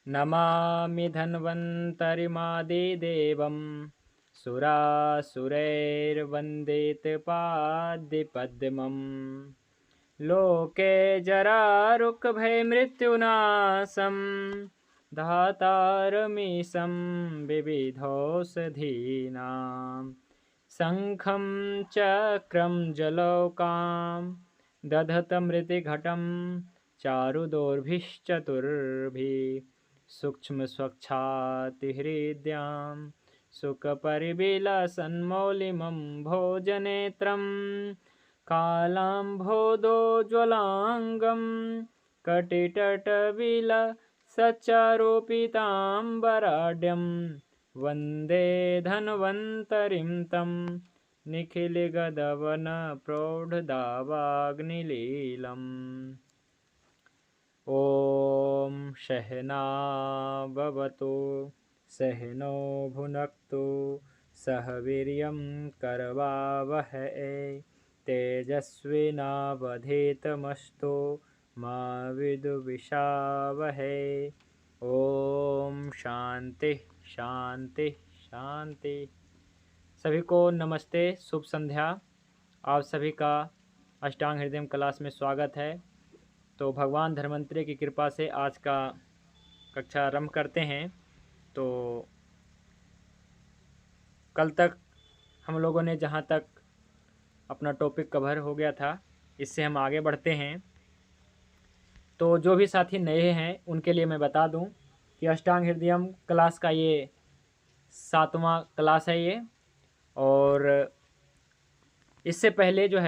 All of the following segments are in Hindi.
नमामि धन्वन्तरिमादिदेवं सुरासुरैर्वन्दित पाद्यपद्मम् लोके जरारुक्भयमृत्युनाशं धातारमीशं विविधौषधीनां शङ्खं चक्रं जलौकां दधतमृतिघटं चारुदोर्भिश्चतुर्भिः सूक्ष्मस्वच्छातिहृद्यां सुखपरिविलसन्मौलिमं भोजनेत्रं कालाम्भोदोज्ज्वलाङ्गं कटितटविलसच्चारोपिताम्बराढ्यं वन्दे धन्वन्तरिं तं निखिलगदवनप्रौढदावाग्निलीलम्। ॐ सहना भवतु सहनो भुनक्तु सह वीर्यं करवावहै तेजस्विनावधीतमस्तु मा विद्विषावहै। ओम शांति शांति शांति। सभी को नमस्ते, शुभ संध्या। आप सभी का अष्टांग हृदय क्लास में स्वागत है। तो भगवान धन्वंतरि की कृपा से आज का कक्षा आरंभ करते हैं। तो कल तक हम लोगों ने जहाँ तक अपना टॉपिक कवर हो गया था, इससे हम आगे बढ़ते हैं। तो जो भी साथी नए हैं उनके लिए मैं बता दूं कि अष्टांग हृदय क्लास का ये 7वां क्लास है ये। और इससे पहले जो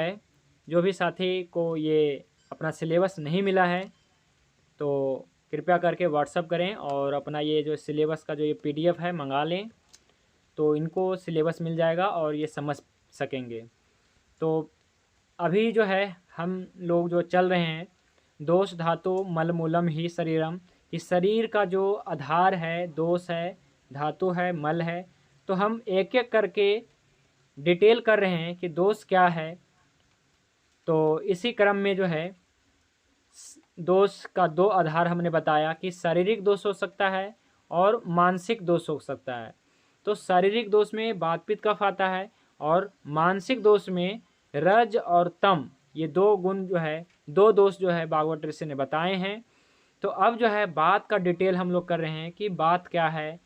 भी साथी को ये अपना सिलेबस नहीं मिला है तो कृपया करके व्हाट्सअप करें और अपना ये जो सिलेबस का जो ये PDF है मंगा लें, तो इनको सिलेबस मिल जाएगा और ये समझ सकेंगे। तो अभी हम लोग जो चल रहे हैं दोष धातु मल मूलम ही शरीरम, इस शरीर का जो आधार है दोष है, धातु है, मल है। तो हम एक एक करके डिटेल कर रहे हैं कि दोष क्या है। तो इसी क्रम में दोष का 2 आधार हमने बताया कि शारीरिक दोष हो सकता है और मानसिक दोष हो सकता है। तो शारीरिक दोष में वात पित्त कफ आता है और मानसिक दोष में रज और तम, ये 2 गुण 2 दोष भागवत ऋषि ने बताए हैं। तो अब बात का डिटेल हम लोग कर रहे हैं कि बात क्या है,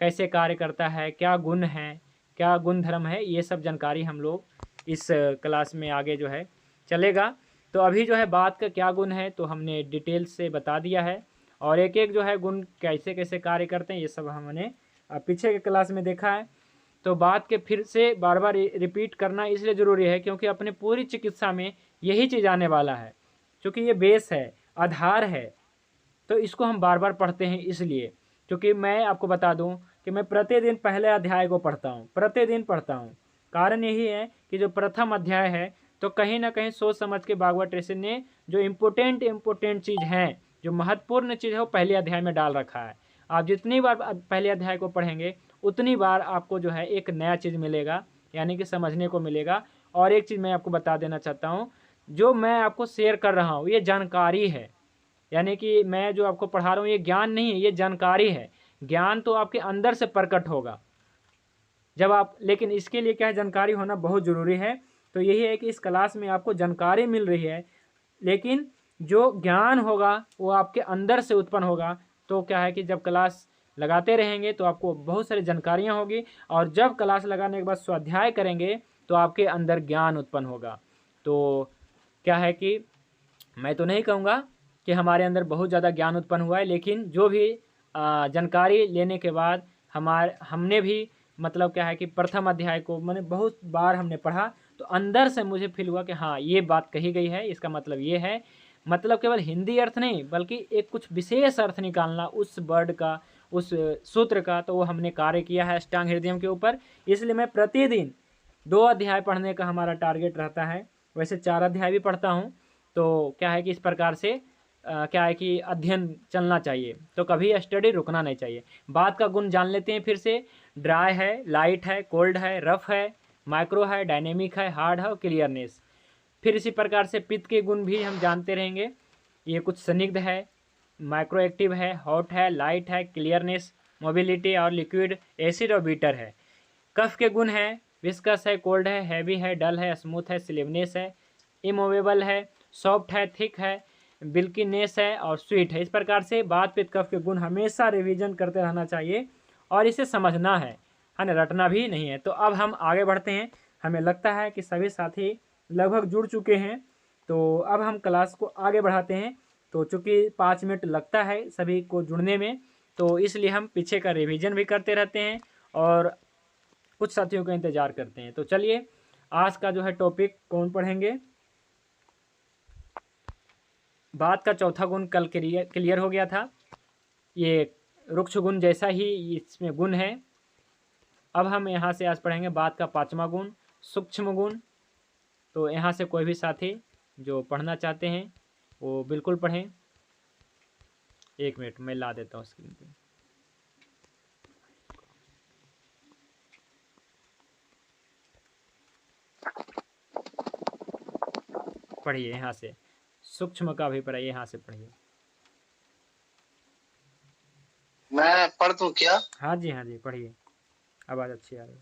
कैसे कार्य करता है, क्या गुण है, क्या गुण धर्म है, ये सब जानकारी हम लोग इस क्लास में आगे चलेगा। तो अभी बात का क्या गुण है तो हमने डिटेल से बता दिया है, और एक एक गुण कैसे कैसे कार्य करते हैं ये सब हमने पीछे के क्लास में देखा है। तो बात के फिर से बार बार रिपीट करना इसलिए ज़रूरी है क्योंकि अपने पूरी चिकित्सा में यही चीज़ आने वाला है, क्योंकि ये बेस है, आधार है। तो इसको हम बार बार पढ़ते हैं इसलिए, क्योंकि मैं आपको बता दूं कि मैं प्रतिदिन पहले अध्याय को पढ़ता हूं, प्रतिदिन पढ़ता हूं। कारण यही है कि जो प्रथम अध्याय है तो कहीं ना कहीं सोच समझ के भागवत ऋषि ने जो इम्पोर्टेंट चीज़ है, जो महत्वपूर्ण चीज़ है वो पहले अध्याय में डाल रखा है। आप जितनी बार पहले अध्याय को पढ़ेंगे उतनी बार आपको एक नया चीज़ मिलेगा, यानी कि समझने को मिलेगा। और एक चीज़ मैं आपको बता देना चाहता हूँ, जो मैं आपको शेयर कर रहा हूँ ये जानकारी है, यानी कि मैं जो आपको पढ़ा रहा हूँ ये ज्ञान नहीं है, ये जानकारी है। ज्ञान तो आपके अंदर से प्रकट होगा जब आप, लेकिन इसके लिए क्या है, जानकारी होना बहुत ज़रूरी है। तो यही है कि इस क्लास में आपको जानकारी मिल रही है, लेकिन जो ज्ञान होगा वो आपके अंदर से उत्पन्न होगा। तो क्या है कि जब क्लास लगाते रहेंगे तो आपको बहुत सारी जानकारियाँ होगी, और जब क्लास लगाने के बाद स्वाध्याय करेंगे तो आपके अंदर ज्ञान उत्पन्न होगा। तो क्या है कि मैं तो नहीं कहूँगा कि हमारे अंदर बहुत ज़्यादा ज्ञान उत्पन्न हुआ है, लेकिन जो भी जानकारी लेने के बाद हमने भी मतलब क्या है कि प्रथम अध्याय को मैंने बहुत बार हमने पढ़ा, तो अंदर से मुझे फील हुआ कि हाँ ये बात कही गई है, इसका मतलब ये है। मतलब केवल हिंदी अर्थ नहीं बल्कि एक कुछ विशेष अर्थ निकालना उस वर्ड का, उस सूत्र का, तो वो हमने कार्य किया है अष्टांग हृदय के ऊपर। इसलिए मैं प्रतिदिन 2 अध्याय पढ़ने का हमारा टारगेट रहता है। वैसे 4 अध्याय भी पढ़ता हूँ। तो क्या है कि इस प्रकार से क्या है कि अध्ययन चलना चाहिए, तो कभी स्टडी रुकना नहीं चाहिए। बात का गुण जान लेते हैं फिर से। ड्राई है, लाइट है, कोल्ड है, रफ है, माइक्रो है, डायनेमिक है, हार्ड है और क्लियरनेस। फिर इसी प्रकार से पित्त के गुण भी हम जानते रहेंगे। ये कुछ स्निग्ध है, माइक्रो एक्टिव है, हॉट है, लाइट है, क्लियरनेस, मोबिलिटी और लिक्विड, एसिड और बीटर है। कफ के गुण है, विस्कस है, कोल्ड है, हैवी है, डल है, स्मूथ है, स्लिवनेस है, इमूवेबल है, सॉफ्ट है, थिक है, बिल्कीनेस है और स्वीट है। इस प्रकार से वात पित्त कफ के गुण हमेशा रिवीजन करते रहना चाहिए और इसे समझना है ना, रटना भी नहीं है। तो अब हम आगे बढ़ते हैं। हमें लगता है कि सभी साथी लगभग जुड़ चुके हैं, तो अब हम क्लास को आगे बढ़ाते हैं। तो चूँकि 5 मिनट लगता है सभी को जुड़ने में, तो इसलिए हम पीछे का रिवीजन भी करते रहते हैं और कुछ साथियों का इंतज़ार करते हैं। तो चलिए आज का जो है टॉपिक कौन पढ़ेंगे। बात का चौथा गुण कल क्लियर हो गया था, ये रुक्ष गुण जैसा ही इसमें गुण है। अब हम यहाँ से आज पढ़ेंगे बात का 5वां गुण, सूक्ष्म गुण। तो यहाँ से कोई भी साथी जो पढ़ना चाहते हैं वो बिल्कुल पढ़ें। 1 मिनट मैं ला देता हूँ स्क्रीन पे। पढ़िए यहाँ से, सूक्ष्म का भी पढ़िए, यहाँ से पढ़िए। मैं पढ़ दूं क्या? हाँ जी पढ़िए, आवाज अच्छी आ रही है।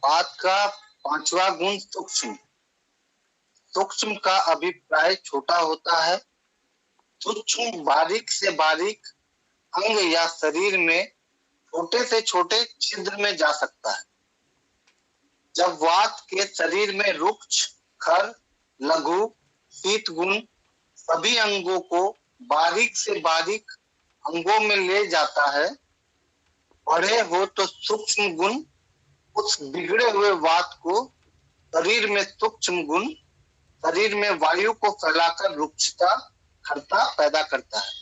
बात का 5वां गुण सूक्ष्म। सूक्ष्म का अभिप्राय छोटा होता है। सूक्ष्म बारीक से बारीक अंग या शरीर में छोटे से छोटे छिद्र में जा सकता है। जब वात के शरीर में रुक्ष, खर, लघु, शीत गुण सभी अंगों को बारीक से बारीक अंगों में ले जाता है, बड़े हो तो सूक्ष्म गुण उस बिगड़े हुए वात को शरीर में सूक्ष्म गुण शरीर में वायु को फैलाकर रुक्षता, खरता पैदा करता है।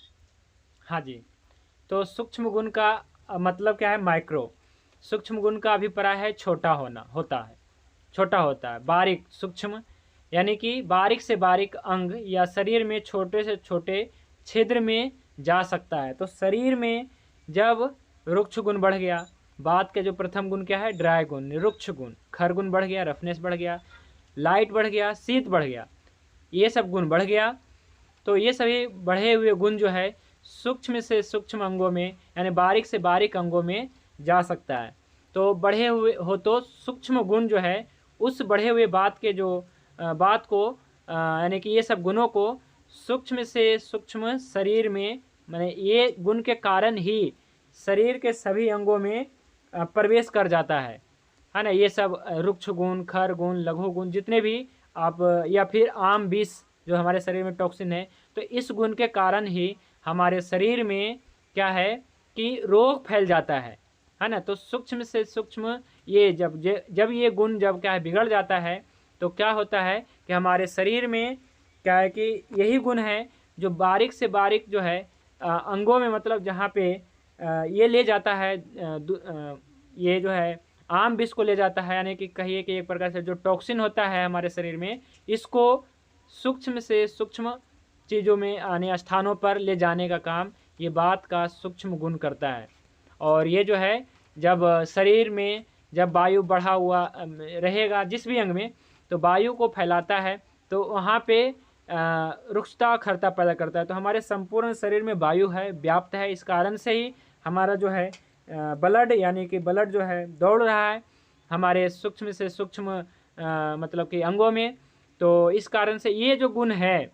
हाँ जी, तो सूक्ष्म गुण का मतलब क्या है? माइक्रो। सूक्ष्म गुण का अभिप्राय है छोटा होता है, छोटा होता है, बारीक, सूक्ष्म यानी कि बारीक से बारीक अंग या शरीर में छोटे से छोटे छिद्र में जा सकता है। तो शरीर में जब रुक्ष गुण बढ़ गया, बात के जो प्रथम गुण क्या है? ड्राई गुण, रुक्ष गुण, खर गुण बढ़ गया, रफनेस बढ़ गया, लाइट बढ़ गया, शीत बढ़ गया, ये सब गुण बढ़ गया। तो ये सभी बढ़े हुए गुण जो है सूक्ष्म से सूक्ष्म अंगों में यानी बारीक से बारीक अंगों में जा सकता है। तो बढ़े हुए हो तो सूक्ष्म गुण जो है उस बढ़े हुए बात के जो बात को यानी कि ये सब गुणों को सूक्ष्म से सूक्ष्म शरीर में, माने ये गुण के कारण ही शरीर के सभी अंगों में प्रवेश कर जाता है ना। ये सब रुक्ष गुण, खर गुण, लघु गुण जितने भी आप, या फिर आम विष जो हमारे शरीर में टॉक्सिन है, तो इस गुण के कारण ही हमारे शरीर में क्या है कि रोग फैल जाता है ना। तो सूक्ष्म से सूक्ष्म ये जब ये गुण जब क्या है बिगड़ जाता है, तो क्या होता है कि हमारे शरीर में क्या है कि यही गुण है जो बारीक से बारीक जो है अंगों में, मतलब जहाँ पे ये ले जाता है, ये जो है आम विष को ले जाता है, यानी कि कहिए कि एक प्रकार से जो टॉक्सिन होता है हमारे शरीर में, इसको सूक्ष्म से सूक्ष्म चीज़ों में यानी स्थानों पर ले जाने का काम ये बात का सूक्ष्म गुण करता है। और ये जो है जब शरीर में जब वायु बढ़ा हुआ रहेगा जिस भी अंग में, तो वायु को फैलाता है, तो वहाँ पे रुक्षता, खरता पैदा करता है। तो हमारे संपूर्ण शरीर में वायु है, व्याप्त है। इस कारण से ही हमारा जो है ब्लड यानी कि ब्लड जो है दौड़ रहा है हमारे सूक्ष्म से सूक्ष्म मतलब कि अंगों में। तो इस कारण से ये जो गुण है,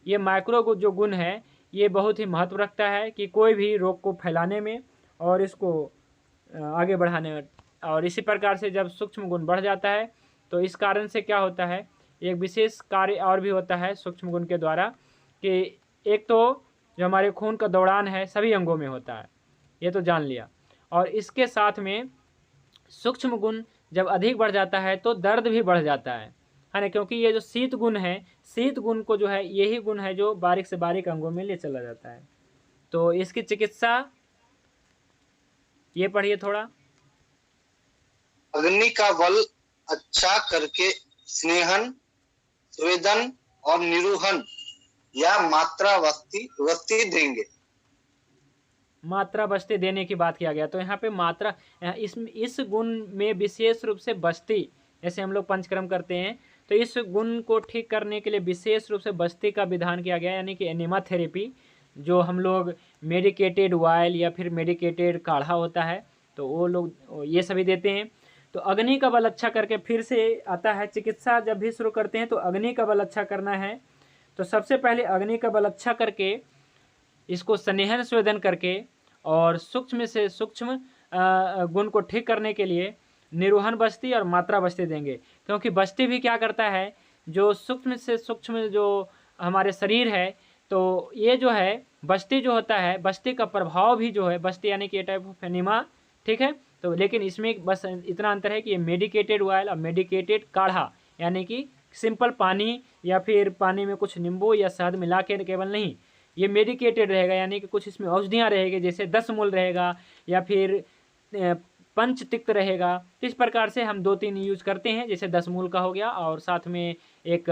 ये माइक्रो जो गुण है, ये बहुत ही महत्व रखता है कि कोई भी रोग को फैलाने में और इसको आगे बढ़ाने में। और इसी प्रकार से जब सूक्ष्म गुण बढ़ जाता है, तो इस कारण से क्या होता है, एक विशेष कार्य और भी होता है सूक्ष्म गुण के द्वारा, कि एक तो जो हमारे खून का दौड़ान है सभी अंगों में होता है, ये तो जान लिया। और इसके साथ में सूक्ष्म गुण जब अधिक बढ़ जाता है तो दर्द भी बढ़ जाता है ना, क्योंकि ये जो शीत गुण है, शीत गुण को जो है यही गुण है जो बारीक से बारीक अंगों में ले चला जाता है। तो इसकी चिकित्सा ये पढ़िए थोड़ा। अग्नि का बल अच्छा करके स्नेहन, स्वेदन और निरूहन या मात्रा वस्ती देंगे। मात्रा बस्ती देने की बात किया गया, तो यहाँ पे मात्रा, इस गुण में विशेष रूप से बस्ती, जैसे हम लोग पंचकर्म करते हैं, तो इस गुण को ठीक करने के लिए विशेष रूप से बस्ती का विधान किया गया, यानी कि एनिमा थेरेपी। जो हम लोग मेडिकेटेड ऑयल या फिर मेडिकेटेड काढ़ा होता है तो वो लोग ये सभी देते हैं। तो अग्नि का बल अच्छा करके फिर से आता है, चिकित्सा जब भी शुरू करते हैं तो अग्नि का बल अच्छा करना है। तो सबसे पहले अग्नि का बल अच्छा करके इसको स्नेहन स्वेदन करके और सूक्ष्म से सूक्ष्म गुण को ठीक करने के लिए निरोहन बस्ती और मात्रा बस्ती देंगे, क्योंकि बस्ती भी क्या करता है, जो सूक्ष्म से सूक्ष्म जो हमारे शरीर है, तो ये जो है बस्ती जो होता है, बस्ती का प्रभाव भी जो है, बस्ती यानी कि टाइप ऑफ एनिमा, ठीक है। तो लेकिन इसमें बस इतना अंतर है कि ये मेडिकेटेड ऑयल और मेडिकेटेड काढ़ा, यानी कि सिंपल पानी या फिर पानी में कुछ नींबू या शहद मिला के केवल नहीं, ये मेडिकेटेड रहेगा, यानी कि कुछ इसमें औषधियाँ रहेगी, जैसे 10 मूल रहेगा या फिर पंच तिक्त रहेगा। इस प्रकार से हम 2-3 यूज करते हैं, जैसे 10 मूल का हो गया और साथ में एक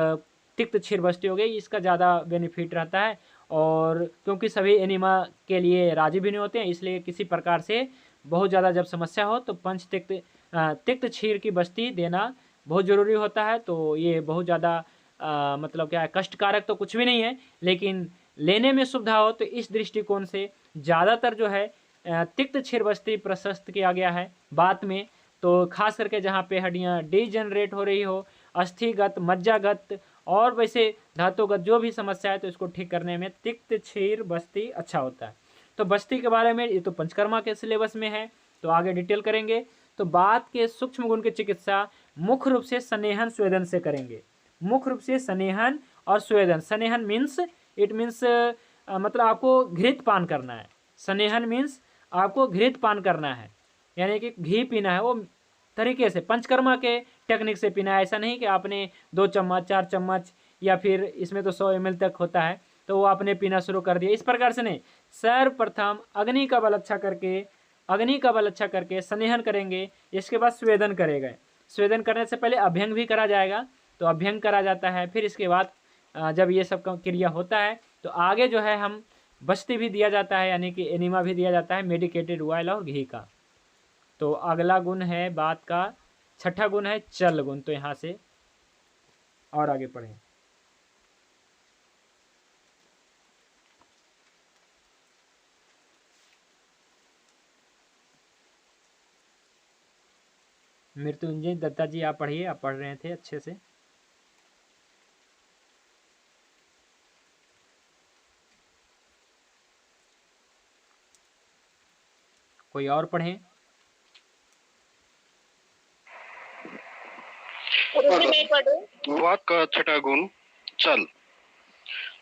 तिक्त क्षीर बस्ती हो गई, इसका ज़्यादा बेनिफिट रहता है। और क्योंकि सभी एनिमा के लिए राजी भी नहीं होते हैं, इसलिए किसी प्रकार से बहुत ज़्यादा जब समस्या हो तो पंच तिक्त क्षीर की बस्ती देना बहुत ज़रूरी होता है। तो ये बहुत ज़्यादा मतलब क्या है, कष्टकारक तो कुछ भी नहीं है, लेकिन लेने में सुविधा हो, तो इस दृष्टिकोण से ज़्यादातर जो है तिक्त क्षीर बस्ती प्रशस्त किया गया है बात में। तो खास करके जहाँ पे हड्डियाँ डिजनरेट हो रही हो, अस्थिगत, मज्जागत और वैसे धातुगत जो भी समस्या है, तो इसको ठीक करने में तिक्त क्षीर बस्ती अच्छा होता है। तो बस्ती के बारे में ये तो पंचकर्मा के सिलेबस में है, तो आगे डिटेल करेंगे। तो बात के सूक्ष्म गुण की चिकित्सा मुख्य रूप से स्नेहन स्वेदन से करेंगे, मुख्य रूप से स्नेहन और स्वेदन। स्नेहन मीन्स इट मीन्स मतलब आपको घृत पान करना है, स्नेहन मीन्स आपको घृत पान करना है, यानी कि घी पीना है, वो तरीके से पंचकर्मा के टेक्निक से पीना है। ऐसा नहीं कि आपने 2 चम्मच 4 चम्मच या फिर इसमें तो 100 ml तक होता है, तो वो आपने पीना शुरू कर दिया, इस प्रकार से नहीं। सर्वप्रथम अग्नि का बल अच्छा करके, अग्नि का बल अच्छा करके स्नेहन करेंगे, इसके बाद स्वेदन करेंगे। स्वेदन करने से पहले अभ्यंग भी करा जाएगा, तो अभ्यंग करा जाता है। फिर इसके बाद जब ये सब क्रिया होता है तो आगे जो है हम बस्ती भी दिया जाता है, यानी कि एनिमा भी दिया जाता है, मेडिकेटेड ऑयल और घी का। तो अगला गुण है बात का, छठा गुण है चल गुण। तो यहाँ से और आगे पढ़ें। मृत्युंजय दत्ता जी आप पढ़िए, आप पढ़ रहे थे अच्छे से। कोई और पढ़ें। वाक का छठा गुण चल।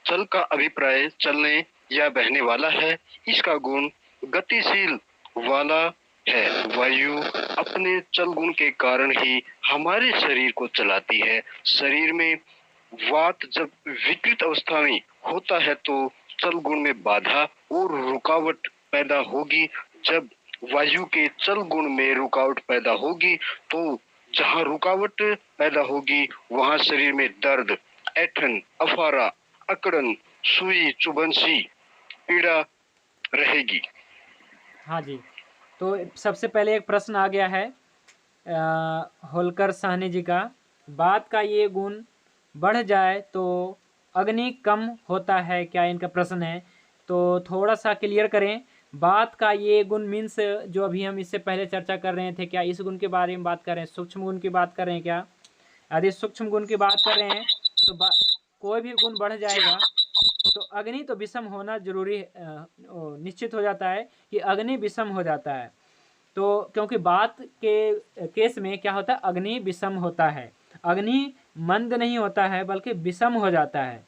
चल का अभिप्राय चलने या बहने वाला है। इसका गुण गतिशील वाला है। वायु अपने चल गुण के कारण ही हमारे शरीर को चलाती है। शरीर में वात जब विकृत अवस्था में होता है तो चल गुण में बाधा और रुकावट पैदा होगी। जब वायु के चल गुण में रुकावट पैदा होगी तो जहाँ रुकावट पैदा होगी वहाँ शरीर में दर्द, ऐंठन, अफारा, अकड़न, सुई चुभन सी पीड़ा रहेगी। हाँ जी, तो सबसे पहले एक प्रश्न आ गया है होलकर साहनी जी का, बात का ये गुण बढ़ जाए तो अग्नि कम होता है क्या, इनका प्रश्न है। तो थोड़ा सा क्लियर करें, बात का ये गुण मीन्स जो अभी हम इससे पहले चर्चा कर रहे थे, क्या इस गुण के बारे में बात कर रहे हैं, सूक्ष्म गुण की बात कर रहे हैं क्या? यदि सूक्ष्म गुण की बात कर रहे हैं तो कोई भी गुण बढ़ जाएगा तो अग्नि तो विषम होना जरूरी निश्चित हो जाता है कि अग्नि विषम हो जाता है। तो क्योंकि बात के केस में क्या होता है, अग्नि विषम होता है, अग्नि मंद नहीं होता है बल्कि विषम हो जाता है।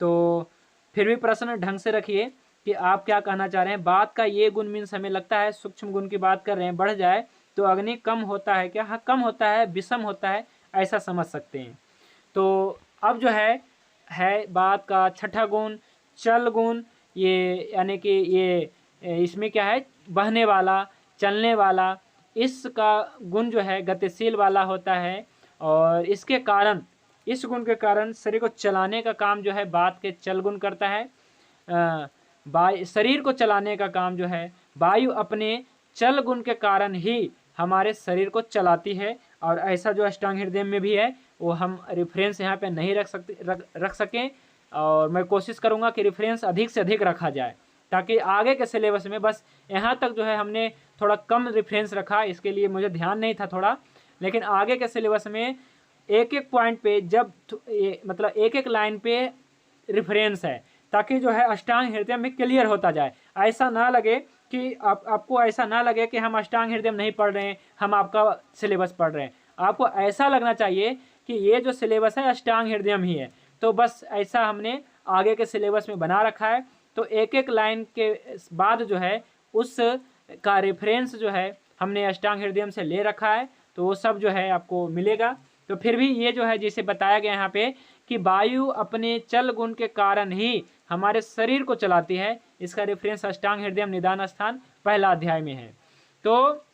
तो फिर भी प्रश्न ढंग से रखिए कि आप क्या कहना चाह रहे हैं। बात का ये गुण मीन्स हमें लगता है सूक्ष्म गुण की बात कर रहे हैं, बढ़ जाए तो अग्नि कम होता है क्या? हाँ, कम होता है, विषम होता है, ऐसा समझ सकते हैं। तो अब जो है बात का छठा गुण चल गुण, ये यानी कि ये इसमें क्या है, बहने वाला, चलने वाला, इसका गुण जो है गतिशील वाला होता है। और इसके कारण, इस गुण के कारण शरीर को चलाने का काम जो है बात के चल गुण करता है। शरीर को चलाने का काम जो है वायु अपने चल गुण के कारण ही हमारे शरीर को चलाती है। और ऐसा जो अष्टांग हृदय में भी है वो हम रेफरेंस यहाँ पे नहीं रख सकें, और मैं कोशिश करूँगा कि रेफरेंस अधिक से अधिक रखा जाए, ताकि आगे के सिलेबस में बस यहाँ तक जो है हमने थोड़ा कम रेफरेंस रखा, इसके लिए मुझे ध्यान नहीं था थोड़ा, लेकिन आगे के सिलेबस में एक एक पॉइंट पे जब मतलब एक एक लाइन पे रेफरेंस है, ताकि जो है अष्टांग हृदय में क्लियर होता जाए। ऐसा ना लगे कि आपको ऐसा ना लगे कि हम अष्टांग हृदय नहीं पढ़ रहे हैं, हम आपका सिलेबस पढ़ रहे हैं। आपको ऐसा लगना चाहिए कि ये जो सिलेबस है अष्टांग हृदय ही है, तो बस ऐसा हमने आगे के सिलेबस में बना रखा है। तो एक एक लाइन के बाद जो है उस का रेफरेंस जो है हमने अष्टांग हृदय से ले रखा है, तो वो सब जो है आपको मिलेगा। तो फिर भी ये जो है जिसे बताया गया यहाँ पे कि वायु अपने चल गुण के कारण ही हमारे शरीर को चलाती है, इसका रेफरेंस अष्टांग हृदय निदान स्थान पहला अध्याय में है। तो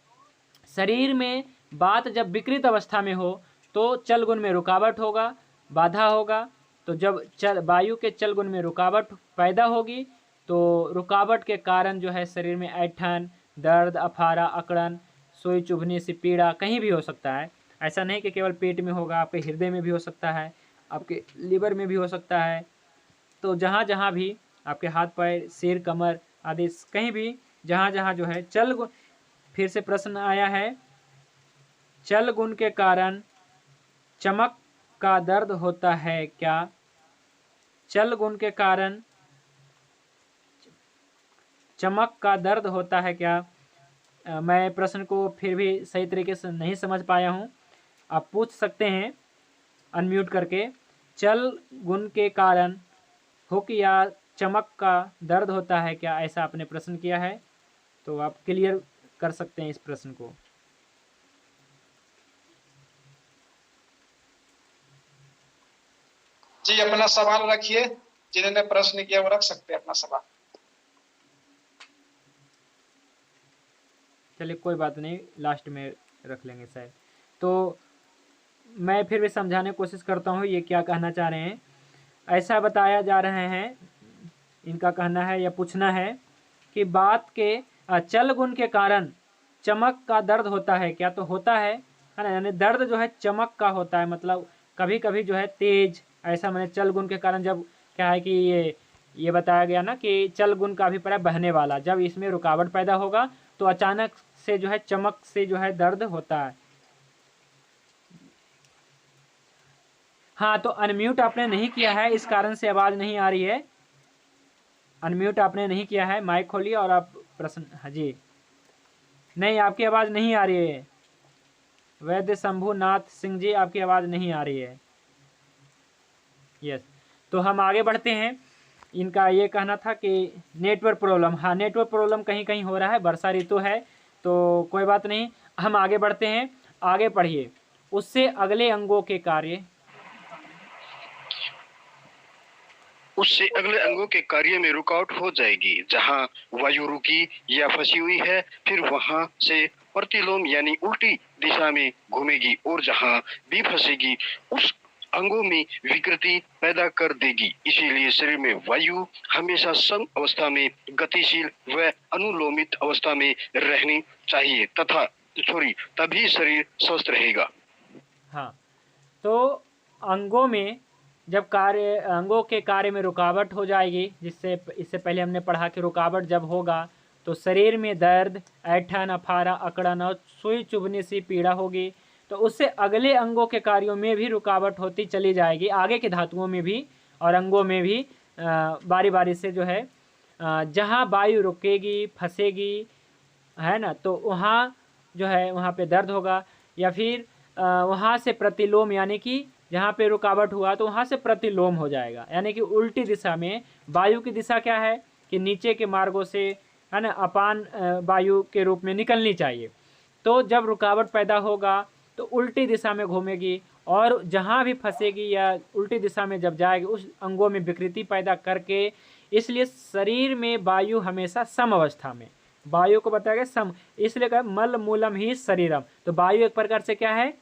शरीर में बात जब विकृत अवस्था में हो तो चल गुण में रुकावट होगा, बाधा होगा। तो जब वायु के चल गुण में रुकावट पैदा होगी तो रुकावट के कारण जो है शरीर में ऐंठन, दर्द, अफारा, अकड़न, सोई चुभने से पीड़ा कहीं भी हो सकता है। ऐसा नहीं कि केवल पेट में होगा, आपके हृदय में भी हो सकता है, आपके लीवर में भी हो सकता है। तो जहाँ जहाँ भी आपके हाथ पैर, सिर, कमर आदि कहीं भी जहाँ जहाँ जो है चल गुण, फिर से प्रश्न आया है, चल गुण के कारण चमक का दर्द होता है क्या? चल गुण के कारण चमक का दर्द होता है क्या? मैं प्रश्न को फिर भी सही तरीके से नहीं समझ पाया हूँ, आप पूछ सकते हैं अनम्यूट करके। चल गुण के कारण हुक या चमक का दर्द होता है क्या, ऐसा आपने प्रश्न किया है, तो आप क्लियर कर सकते हैं इस प्रश्न को। जी अपना सवाल रखिए, जिन्होंने प्रश्न किया वो रख सकते हैं अपना सवाल। चलिए कोई बात नहीं, लास्ट में रख लेंगे शायद। तो मैं फिर भी समझाने की कोशिश करता हूँ ये क्या कहना चाह रहे हैं। ऐसा बताया जा रहे हैं, इनका कहना है या पूछना है कि बात के चल गुण के कारण चमक का दर्द होता है क्या? तो होता है ना, यानी दर्द जो है चमक का होता है, मतलब कभी कभी जो है तेज, ऐसा मैंने चल गुण के कारण जब क्या है कि ये बताया गया ना कि चल गुण का अभिप्राय बहने वाला, जब इसमें रुकावट पैदा होगा तो अचानक से जो है चमक से जो है दर्द होता है। हाँ, तो अनम्यूट आपने नहीं किया है, इस कारण से आवाज़ नहीं आ रही है। अनम्यूट आपने नहीं किया है, माइक खोलिए और आप प्रश्न। हाँ जी, नहीं आपकी आवाज़ नहीं आ रही है। वैद्य शंभुनाथ सिंह जी, आपकी आवाज़ नहीं आ रही है। यस, तो हम आगे बढ़ते हैं। इनका ये कहना था कि नेटवर्क प्रॉब्लम, हाँ नेटवर्क प्रॉब्लम कहीं कहीं हो रहा है, वर्षा ऋतु है तो कोई बात नहीं, हम आगे बढ़ते हैं। आगे पढ़िए, उससे अगले अंगों के कार्य, उससे अगले अंगों के कार्य में रुकावट हो जाएगी। जहां वायु रुकी या फंसी हुई है, फिर वहां से प्रतिलोम यानी उल्टी दिशा में घूमेगी, और जहां भी फंसेगी उस अंगों में विकृति पैदा कर देगी। इसीलिए शरीर में वायु हमेशा सम अवस्था में गतिशील व अनुलोमित अवस्था में रहनी चाहिए तभी शरीर स्वस्थ रहेगा। हाँ, तो अंगों में जब अंगों के कार्य में रुकावट हो जाएगी, जिससे इससे पहले हमने पढ़ा कि रुकावट जब होगा तो शरीर में दर्द, ऐंठन, अफारा, अकड़न और सुई चुभने से पीड़ा होगी। तो उससे अगले अंगों के कार्यों में भी रुकावट होती चली जाएगी, आगे के धातुओं में भी और अंगों में भी बारी बारी से जो है जहाँ वायु रुकेगी, फंसेगी, है ना, तो वहाँ जो है वहाँ पे दर्द होगा, या फिर वहाँ से प्रतिलोम यानी कि जहाँ पे रुकावट हुआ तो वहाँ से प्रतिलोम हो जाएगा, यानी कि उल्टी दिशा में। वायु की दिशा क्या है कि नीचे के मार्गों से, है ना, अपान वायु के रूप में निकलनी चाहिए। तो जब रुकावट पैदा होगा तो उल्टी दिशा में घूमेगी, और जहाँ भी फंसेगी या उल्टी दिशा में जब जाएगी उस अंगों में विकृति पैदा करके, इसलिए शरीर में वायु हमेशा सम अवस्था में, वायु को बताया गया सम, इसलिए कहा मल मूलम ही शरीरम। तो वायु एक प्रकार से क्या है,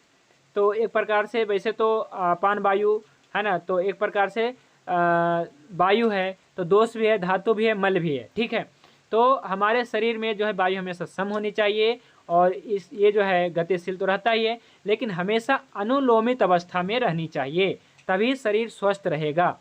तो एक प्रकार से वैसे तो अपान वायु है ना, तो एक प्रकार से वायु है, तो दोष भी है, धातु भी है, मल भी है, ठीक है। तो हमारे शरीर में जो है वायु हमेशा सम होनी चाहिए, और ये जो है गतिशील तो रहता ही है, लेकिन हमेशा अनुलोमित अवस्था में रहनी चाहिए, तभी शरीर स्वस्थ रहेगा।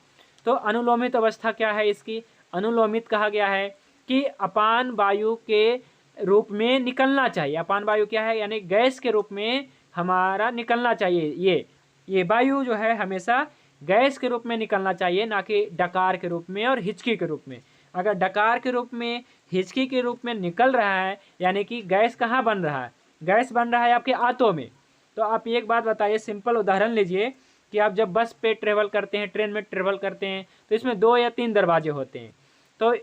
तो अनुलोमित अवस्था क्या है इसकी? अनुलोमित कहा गया है कि अपान वायु के रूप में निकलना चाहिए। अपान वायु क्या है? यानी गैस के रूप में हमारा निकलना चाहिए। ये वायु जो है हमेशा गैस के रूप में निकलना चाहिए, ना कि डकार के रूप में और हिचकी के रूप में। अगर डकार के रूप में, हिचकी के रूप में निकल रहा है, यानी कि गैस कहाँ बन रहा है? गैस बन रहा है आपके आंतों में। तो आप एक बात बताइए, सिंपल उदाहरण लीजिए कि आप जब बस पे ट्रेवल करते हैं, ट्रेन में ट्रेवल करते हैं, तो इसमें 2 या 3 दरवाजे होते हैं। तो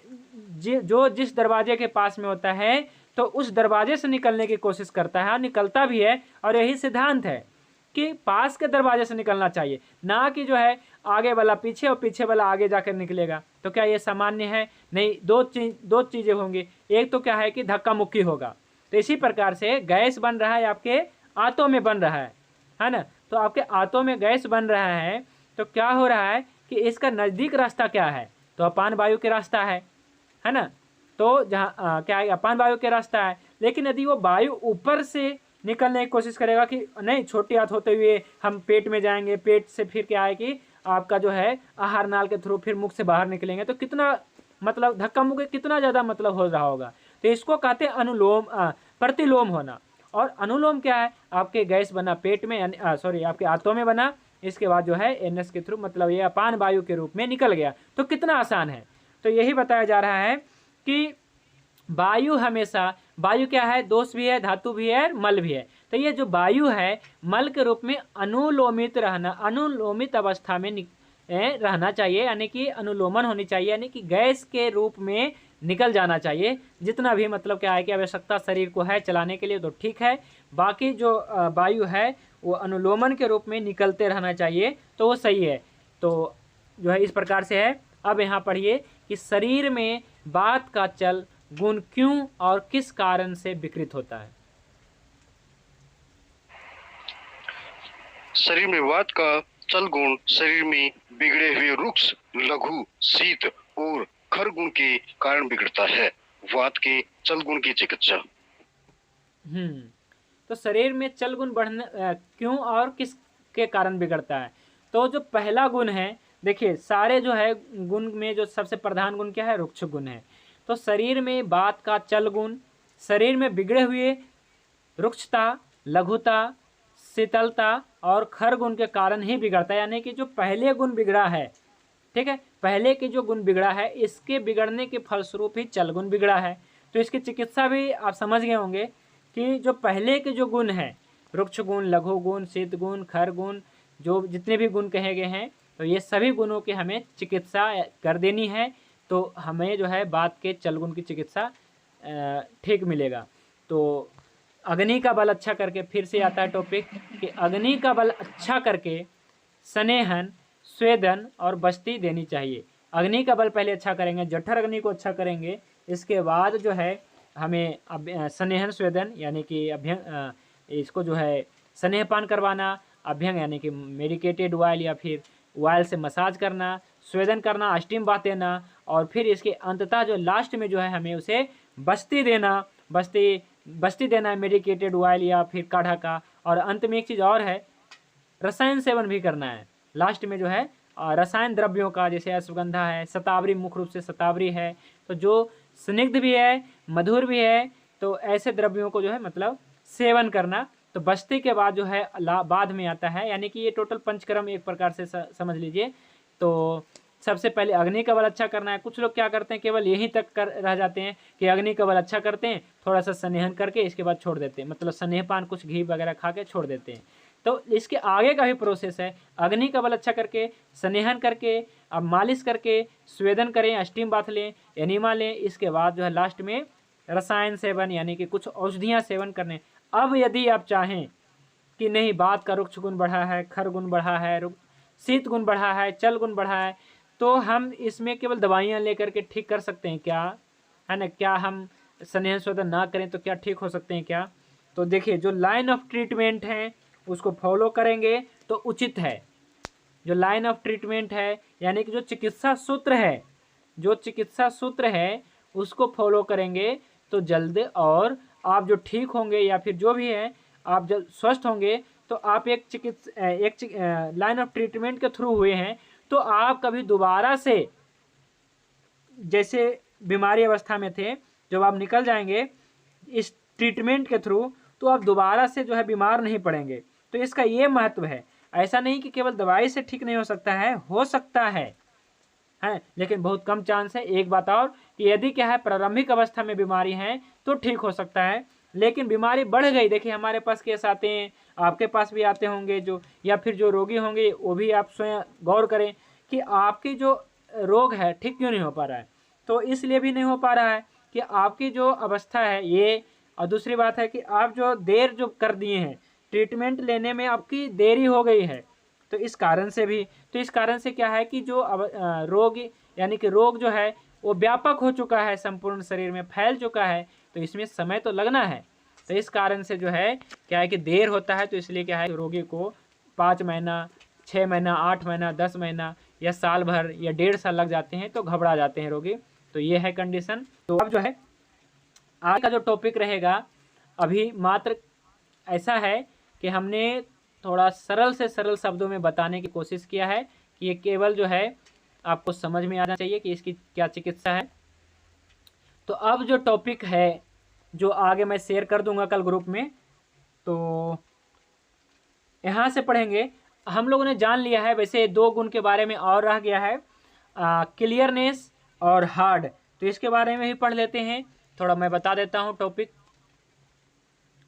जो जिस दरवाजे के पास में होता है तो उस दरवाजे से निकलने की कोशिश करता है, निकलता भी है। और यही सिद्धांत है कि पास के दरवाजे से निकलना चाहिए, ना कि जो है आगे वाला पीछे और पीछे वाला आगे जाकर निकलेगा। तो क्या ये सामान्य है? नहीं, दो चीज़ें होंगी। एक तो क्या है कि धक्का मुक्की होगा। तो इसी प्रकार से गैस बन रहा है, आपके आंतों में बन रहा है ना। तो आपके आंतों में गैस बन रहा है, तो क्या हो रहा है कि इसका नज़दीक रास्ता क्या है? तो अपान वायु के रास्ता है ना। तो जहाँ क्या है, अपान वायु के रास्ता है। लेकिन यदि वो वायु ऊपर से निकलने की कोशिश करेगा कि नहीं, छोटी हाथ होते हुए हम पेट में जाएंगे, पेट से फिर क्या है कि आपका जो है आहार नाल के थ्रू फिर मुख से बाहर निकलेंगे, तो कितना मतलब धक्का मुक्की कितना ज़्यादा मतलब हो रहा होगा। तो इसको कहते हैं अनुलोम प्रतिलोम होना। और अनुलोम क्या है? आपके गैस बना पेट में, आपके आंतों में बना, इसके बाद जो है एनएस के थ्रू मतलब ये अपान वायु के रूप में निकल गया। तो कितना आसान है। तो यही बताया जा रहा है कि वायु हमेशा, वायु क्या है? दोष भी है, धातु भी है, मल भी है। तो ये जो वायु है मल के रूप में अनुलोमित रहना, अनुलोमित अवस्था में रहना चाहिए, यानी कि अनुलोमन होनी चाहिए, यानी कि गैस के रूप में निकल जाना चाहिए। जितना भी मतलब क्या है कि आवश्यकता शरीर को है चलाने के लिए तो ठीक है, बाकी जो वायु है वो अनुलोमन के रूप में निकलते रहना चाहिए, तो वो सही है। तो जो है इस प्रकार से है। अब यहाँ पढ़िए कि शरीर में वात का चल गुण क्यों और किस कारण से विकृत होता है? शरीर में वात का चल गुण शरीर में बिगड़े हुए रुक्ष, लघु, शीत और खर गुण के कारण बिगड़ता है। वात के चल गुण की चिकित्सा। तो शरीर में चल गुण बढ़ने क्यों और किस के कारण बिगड़ता है? तो जो पहला गुण है, देखिए सारे जो है गुण में जो सबसे प्रधान गुण क्या है? रुक्ष गुण है। तो शरीर में वात का चल गुण शरीर में बिगड़े हुए रुक्षता, लघुता, शीतलता और खर गुण के कारण ही बिगड़ता है। यानी कि जो पहले गुण बिगड़ा है, ठीक है, पहले के जो गुण बिगड़ा है, इसके बिगड़ने के फलस्वरूप ही चल गुण बिगड़ा है। तो इसकी चिकित्सा भी आप समझ गए होंगे कि जो पहले के जो गुण हैं, रुक्ष गुण, लघु गुण, शीत गुण, खर गुण, जो जितने भी गुण कहे गए हैं, तो ये सभी गुणों की हमें चिकित्सा कर देनी है। तो हमें जो है बात के चल गुण की चिकित्सा ठीक मिलेगा। तो अग्नि का बल अच्छा करके, फिर से आता है टॉपिक कि अग्नि का बल अच्छा करके स्नेहन, स्वेदन और बस्ती देनी चाहिए। अग्नि का बल पहले अच्छा करेंगे, जठर अग्नि को अच्छा करेंगे, इसके बाद जो है हमें स्नेहन, स्वेदन यानी कि अभ्यंग, इसको जो है स्नेहपान करवाना, अभ्यंग यानी कि मेडिकेटेड ऑयल या फिर ऑयल से मसाज करना, स्वेदन करना, स्टीम बाथ देना, और फिर इसके अंततः जो लास्ट में जो है हमें उसे बस्ती देना, बस्ती देना है मेडिकेटेड ऑयल या फिर काढ़ा का। और अंत में एक चीज़ और है, रसायन सेवन भी करना है लास्ट में जो है रसायन द्रव्यों का, जैसे अश्वगंधा है, शतावरी, मुख्य रूप से शतावरी है, तो जो स्निग्ध भी है, मधुर भी है, तो ऐसे द्रव्यों को जो है मतलब सेवन करना। तो बस्ती के बाद जो है बाद में आता है, यानी कि ये टोटल पंचकर्म एक प्रकार से समझ लीजिए। तो सबसे पहले अग्नि का बल अच्छा करना है। कुछ लोग क्या करते हैं, केवल यहीं तक कर रह जाते हैं कि अग्नि का बल अच्छा करते हैं, थोड़ा सा स्नेहन करके इसके बाद छोड़ देते हैं, मतलब स्नेहपान कुछ घी वगैरह खा के छोड़ देते हैं। तो इसके आगे का भी प्रोसेस है, अग्नि का बल अच्छा करके, स्नेहन करके, अब मालिश करके, स्वेदन करें, स्टीम बाथ लें, एनिमा लें, इसके बाद जो है लास्ट में रसायन सेवन यानी कि कुछ औषधियाँ सेवन करने। अब यदि आप चाहें कि नहीं, बात का रुक्ष गुण बढ़ा है, खर गुण बढ़ा है, शीत गुण बढ़ा है, चल गुण बढ़ा है, तो हम इसमें केवल दवाइयाँ लेकर के ठीक कर सकते हैं क्या? है ना, क्या हम स्नेहन स्वेदन ना करें तो क्या ठीक हो सकते हैं क्या? तो देखिए, जो लाइन ऑफ ट्रीटमेंट है उसको फॉलो करेंगे तो उचित है। जो लाइन ऑफ ट्रीटमेंट है यानी कि जो चिकित्सा सूत्र है, जो चिकित्सा सूत्र है उसको फॉलो करेंगे तो जल्द, और आप जो ठीक होंगे या फिर जो भी है आप जब स्वस्थ होंगे तो आप एक लाइन ऑफ ट्रीटमेंट के थ्रू हुए हैं, तो आप कभी दोबारा से जैसे बीमारी अवस्था में थे, जब आप निकल जाएंगे इस ट्रीटमेंट के थ्रू, तो आप दोबारा से जो है बीमार नहीं पड़ेंगे। तो इसका ये महत्व है। ऐसा नहीं कि केवल दवाई से ठीक नहीं हो सकता है, हो सकता है लेकिन बहुत कम चांस है। एक बात और कि यदि क्या है प्रारंभिक अवस्था में बीमारी है तो ठीक हो सकता है, लेकिन बीमारी बढ़ गई, देखिए हमारे पास केस आते हैं, आपके पास भी आते होंगे जो, या फिर जो रोगी होंगे वो भी आप स्वयं गौर करें कि आपकी जो रोग है ठीक क्यों नहीं हो पा रहा है। तो इसलिए भी नहीं हो पा रहा है कि आपकी जो अवस्था है ये, और दूसरी बात है कि आप जो देर जो कर दिए हैं ट्रीटमेंट लेने में, आपकी देरी हो गई है, तो इस कारण से भी, तो इस कारण से क्या है कि जो रोग यानी कि रोग जो है वो व्यापक हो चुका है, संपूर्ण शरीर में फैल चुका है, तो इसमें समय तो लगना है। तो इस कारण से जो है क्या है कि देर होता है। तो इसलिए क्या है रोगी को 5 महीना, 6 महीना, 8 महीना, 10 महीना या साल भर या 1.5 साल लग जाते हैं, तो घबरा जाते हैं रोगी। तो ये है कंडीशन। तो अब जो है आज का जो टॉपिक रहेगा, अभी मात्र ऐसा है कि हमने थोड़ा सरल से सरल शब्दों में बताने की कोशिश किया है कि ये केवल जो है आपको समझ में आना चाहिए कि इसकी क्या चिकित्सा है। तो अब जो टॉपिक है जो आगे मैं शेयर कर दूंगा कल ग्रुप में, तो यहाँ से पढ़ेंगे। हम लोगों ने जान लिया है वैसे 2 गुण के बारे में और रह गया है, क्लियरनेस और हार्ड। तो इसके बारे में भी पढ़ लेते हैं। थोड़ा मैं बता देता हूँ टॉपिक।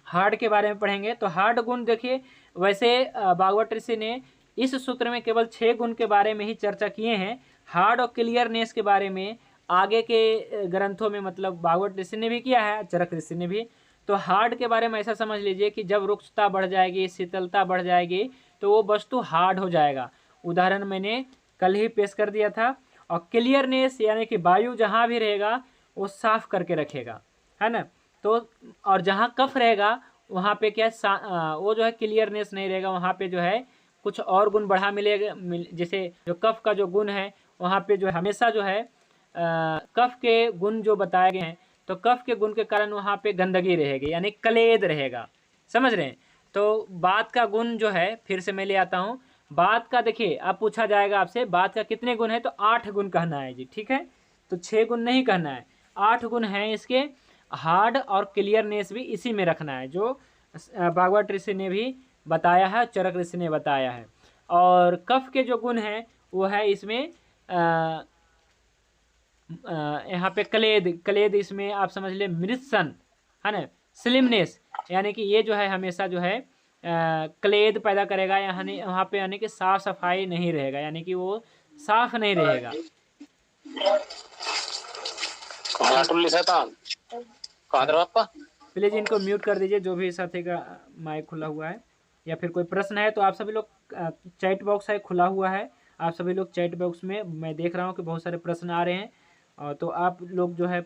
हार्ड के बारे में पढ़ेंगे। तो हार्ड गुण देखिए, वैसे भागवत ऋषि ने इस सूत्र में केवल 6 गुण के बारे में ही चर्चा किए हैं। हार्ड और क्लियरनेस के बारे में आगे के ग्रंथों में, मतलब भागवत ऋषि ने भी किया है, चरक ऋषि ने भी। तो हार्ड के बारे में ऐसा समझ लीजिए कि जब रुक्षता बढ़ जाएगी, शीतलता बढ़ जाएगी, तो वो वस्तु हार्ड हो जाएगा। उदाहरण मैंने कल ही पेश कर दिया था। और क्लियरनेस यानी कि वायु जहाँ भी रहेगा वो साफ करके रखेगा, है ना। तो और जहाँ कफ रहेगा वहाँ पे क्या वो जो है क्लियरनेस नहीं रहेगा, वहाँ पे जो है कुछ और गुण बढ़ा मिलेगा। जैसे जो कफ का जो गुण है वहाँ पे जो है हमेशा जो है कफ के गुण जो बताए गए हैं, तो कफ के गुण के कारण वहाँ पे गंदगी रहेगी, यानी कलेद रहेगा। समझ रहे हैं। तो बात का गुण जो है, फिर से मैं ले आता हूँ बात का। देखिए अब पूछा जाएगा आपसे बात का कितने गुण है, तो 8 गुण कहना है जी, ठीक है। तो 6 गुण नहीं कहना है, 8 गुण हैं इसके। हार्ड और क्लियरनेस भी इसी में रखना है, जो भागवत ऋषि ने भी बताया है, चरक ऋषि ने बताया है। और कफ के जो गुण हैं वो है इसमें यहाँ पे कलेद इसमें आप समझ ले मृत्सन, है ना। स्लिमनेस यानी कि ये जो है हमेशा जो है कलेद पैदा करेगा, यानी वहाँ पे यानी कि साफ सफाई नहीं रहेगा, यानी कि वो साफ नहीं रहेगा। प्लीज इनको म्यूट कर दीजिए, जो भी साथी का माइक खुला हुआ है। या फिर कोई प्रश्न है तो आप सभी लोग, चैट बॉक्स है खुला हुआ है, आप सभी लोग चैट बॉक्स में, मैं देख रहा हूँ कि बहुत सारे प्रश्न आ रहे हैं, तो आप लोग जो है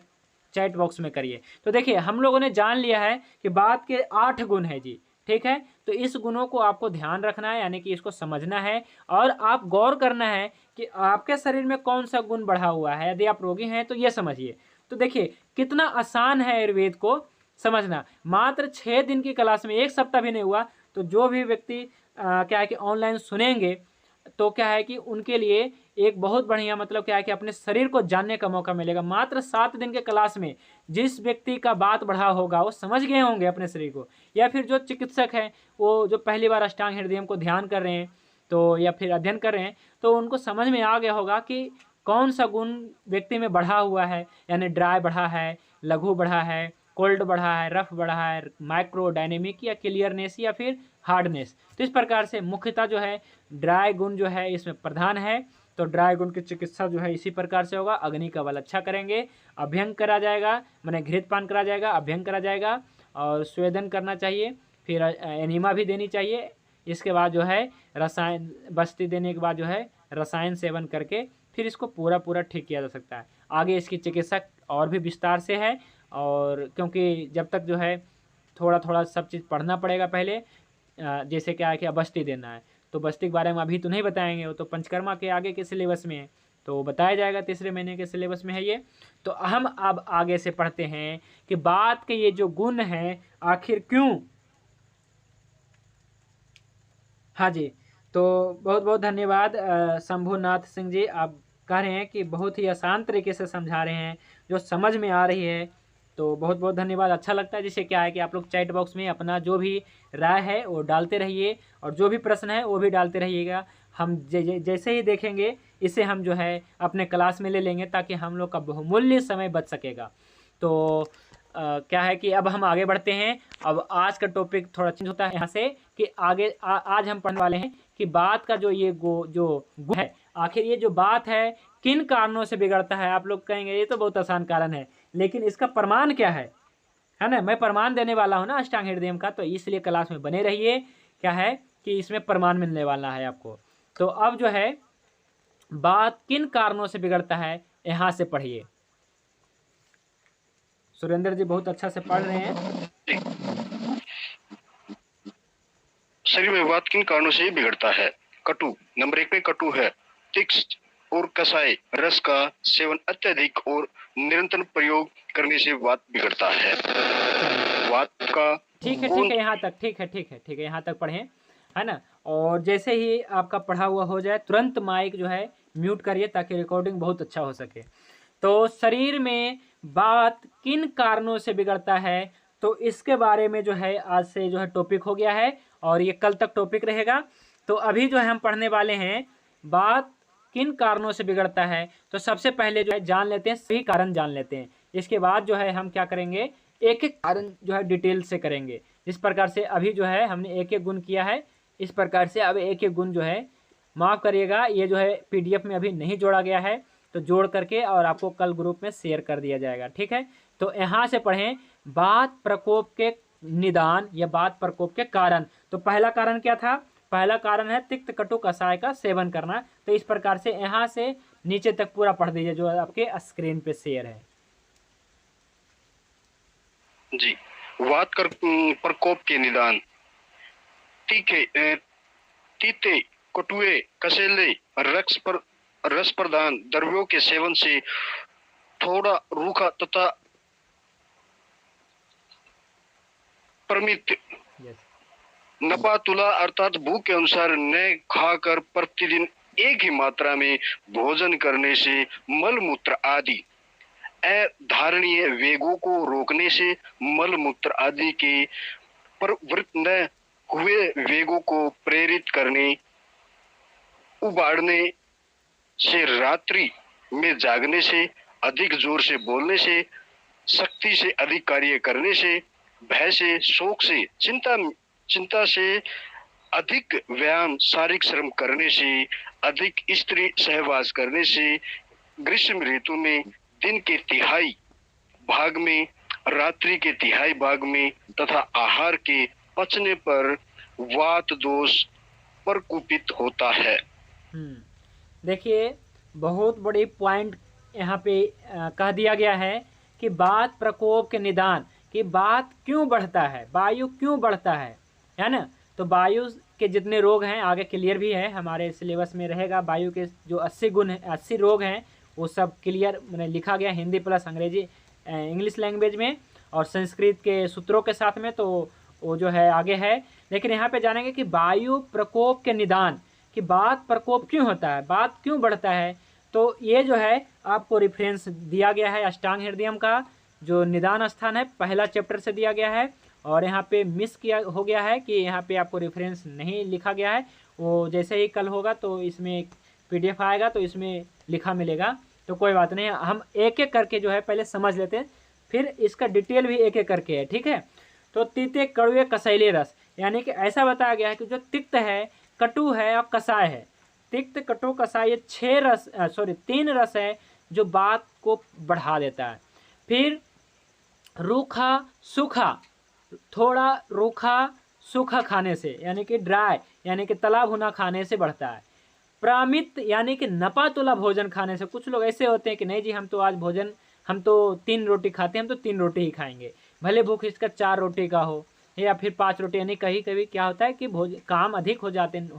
चैट बॉक्स में करिए। तो देखिए हम लोगों ने जान लिया है कि बात के 8 गुण है जी, ठीक है। तो इस गुणों को आपको ध्यान रखना है, यानी कि इसको समझना है, और आप गौर करना है कि आपके शरीर में कौन सा गुण बढ़ा हुआ है। यदि आप रोगी हैं तो ये समझिए। तो देखिए कितना आसान है आयुर्वेद को समझना। मात्र 6 दिन की क्लास में, 1 सप्ताह भी नहीं हुआ, तो जो भी व्यक्ति क्या है कि ऑनलाइन सुनेंगे, तो क्या है कि उनके लिए एक बहुत बढ़िया, मतलब क्या है कि अपने शरीर को जानने का मौका मिलेगा। मात्र 7 दिन के क्लास में जिस व्यक्ति का बात बढ़ा होगा वो समझ गए होंगे अपने शरीर को, या फिर जो चिकित्सक हैं वो जो पहली बार अष्टांग हृदय को ध्यान कर रहे हैं, तो या फिर अध्ययन कर रहे हैं, तो उनको समझ में आ गया होगा कि कौन सा गुण व्यक्ति में बढ़ा हुआ है, यानी ड्राई बढ़ा है, लघु बढ़ा है, कोल्ड बढ़ा है, रफ बढ़ा है, माइक्रो डायनेमिक या क्लियरनेस या फिर हार्डनेस। तो इस प्रकार से मुख्यतः जो है ड्राई गुण जो है इसमें प्रधान है। तो ड्राई गुण की चिकित्सा जो है इसी प्रकार से होगा। अग्नि का बल अच्छा करेंगे, अभ्यंग करा जाएगा, मैंने घृतपान करा जाएगा, अभ्यंग करा जाएगा, और स्वेदन करना चाहिए, फिर एनिमा भी देनी चाहिए। इसके बाद जो है रसायन बस्ती देने के बाद जो है रसायन सेवन करके फिर इसको पूरा ठीक किया जा सकता है। आगे इसकी चिकित्सा और भी विस्तार से है, और क्योंकि जब तक जो है थोड़ा सब चीज़ पढ़ना पड़ेगा पहले। जैसे क्या है कि बस्ती देना है, तो बस्ती के बारे में अभी तो नहीं बताएंगे, वो तो पंचकर्मा के आगे के सिलेबस में है, तो बताया जाएगा, 3रे महीने के सिलेबस में है ये। तो हम अब आगे से पढ़ते हैं कि बात के ये जो गुण हैं आखिर क्यों। हाँ जी, तो बहुत बहुत धन्यवाद शंभुनाथ सिंह जी, आप कह रहे हैं कि बहुत ही आसान तरीके से समझा रहे हैं, जो समझ में आ रही है। तो बहुत बहुत धन्यवाद। अच्छा लगता है, जिससे क्या है कि आप लोग चैट बॉक्स में अपना जो भी राय है वो डालते रहिए, और जो भी प्रश्न है वो भी डालते रहिएगा। हम जैसे ही देखेंगे इसे हम जो है अपने क्लास में ले लेंगे, ताकि हम लोग का बहुमूल्य समय बच सकेगा। तो क्या है कि अब हम आगे बढ़ते हैं। अब आज का टॉपिक थोड़ा चेंज होता है यहाँ से, कि आगे आज हम पढ़ने वाले हैं कि बात का जो ये जो गुण है, आखिर ये जो बात है किन कारणों से बिगड़ता है। आप लोग कहेंगे ये तो बहुत आसान कारण है, लेकिन इसका प्रमाण क्या है ना। मैं प्रमाण देने वाला हूँ ना अष्टांग हृदयम का, तो इसलिए क्लास में बने रहिए। क्या है कि इसमें प्रमाण मिलने वाला है आपको। तो अब जो है बात किन कारणों से बिगड़ता है, यहाँ से पढ़िए। सुरेंद्र जी बहुत अच्छा से पढ़ रहे हैं। शरीर में वात किन कारणों से बिगड़ता है? कटु, नंबर 1 पे कटु है। तिक्त और कसाय रस का सेवन अत्यधिक और निरंतर प्रयोग करने से वात बिगड़ता है। वात का ठीक है यहाँ तक, ठीक है यहाँ तक पढ़ें, है ना। और जैसे ही आपका पढ़ा हुआ हो जाए तुरंत माइक जो है म्यूट करिए, ताकि रिकॉर्डिंग बहुत अच्छा हो सके। तो शरीर में बात किन कारणों से बिगड़ता है, तो इसके बारे में जो है आज से जो है टॉपिक हो गया है, और ये कल तक टॉपिक रहेगा। तो अभी जो है हम पढ़ने वाले हैं बात किन कारणों से बिगड़ता है। तो सबसे पहले जो है जान लेते हैं, सही कारण जान लेते हैं। इसके बाद जो है हम क्या करेंगे, एक एक कारण जो है डिटेल से करेंगे। इस प्रकार से अभी जो है हमने एक एक गुण किया है, इस प्रकार से अब एक एक गुण जो है, माफ़ करिएगा ये जो है PDF में अभी नहीं जोड़ा गया है, तो जोड़ करके और आपको कल ग्रुप में शेयर कर दिया जाएगा, ठीक है। तो यहाँ से पढ़ें बात प्रकोप के निदान या बात प्रकोप के कारण। तो पहला कारण क्या था? पहला कारण है तिक्त कटु कषाय का सेवन करना। तो इस प्रकार से यहाँ से नीचे तक पूरा पढ़ दीजिए, जो आपके स्क्रीन पे शेयर है जी। वात कर प्रकोप के निदान। तीते, कटुए, कसेले, रस प्रदान द्रव्यों के सेवन से थोड़ा रूखा तथा प्रमित नपातुला अर्थात भूख के अनुसार न खाकर प्रतिदिन एक ही मात्रा में भोजन करने से मल मूत्र आदि अधारणीय वेगों को रोकने से मल मूत्र आदि के प्रवृत्त न हुए वेगों को प्रेरित करने, उबाड़ने से, रात्रि में जागने से, अधिक जोर से बोलने से, शक्ति से अधिक कार्य करने से, भय से, शोक से, चिंता से, अधिक व्यायाम शारीरिक श्रम करने से, अधिक स्त्री सहवास करने से, ग्रीष्म ऋतु में दिन के तिहाई भाग में, रात्रि के तिहाई भाग में तथा आहार के पचने पर वात दोष प्रकोपित होता है। देखिए बहुत बड़ी पॉइंट यहाँ पे कह दिया गया है कि बात प्रकोप के निदान, कि बात क्यों बढ़ता है, वायु क्यों बढ़ता है ना। तो वायु के जितने रोग हैं आगे क्लियर भी है, हमारे सिलेबस में रहेगा। वायु के जो 80 गुण हैं, 80 रोग हैं, वो सब क्लियर मैंने लिखा गया हिंदी प्लस अंग्रेजी इंग्लिश लैंग्वेज में, और संस्कृत के सूत्रों के साथ में, तो वो जो है आगे है। लेकिन यहाँ पे जानेंगे कि वायु प्रकोप के निदान, कि बात प्रकोप क्यों होता है, बात क्यों बढ़ता है। तो ये जो है आपको रेफरेंस दिया गया है अष्टांग हृदयम का, जो निदान स्थान है पहला चैप्टर से दिया गया है। और यहाँ पे मिस किया हो गया है कि यहाँ पे आपको रेफरेंस नहीं लिखा गया है, वो जैसे ही कल होगा तो इसमें PDF आएगा तो इसमें लिखा मिलेगा। तो कोई बात नहीं, हम एक एक करके जो है पहले समझ लेते हैं, फिर इसका डिटेल भी एक एक करके है, ठीक है। तो तीते कड़ुए कसैले रस, यानी कि ऐसा बताया गया है कि जो तिक्त है, कटु है और कसाय है। तिक्त कटु कसाय ये 3 रस है जो बात को बढ़ा देता है। फिर रूखा सूखा, थोड़ा रूखा सूखा खाने से, यानी कि ड्राई यानी कि तला भुना खाने से बढ़ता है। प्रामित यानी कि नपा तुला भोजन खाने से, कुछ लोग ऐसे होते हैं कि नहीं जी हम तो आज भोजन, हम तो 3 रोटी खाते हैं, हम तो 3 रोटी ही खाएंगे, भले भूख इसका 4 रोटी का हो या फिर 5 रोटी। यानी कहीं कभी क्या होता है कि काम अधिक हो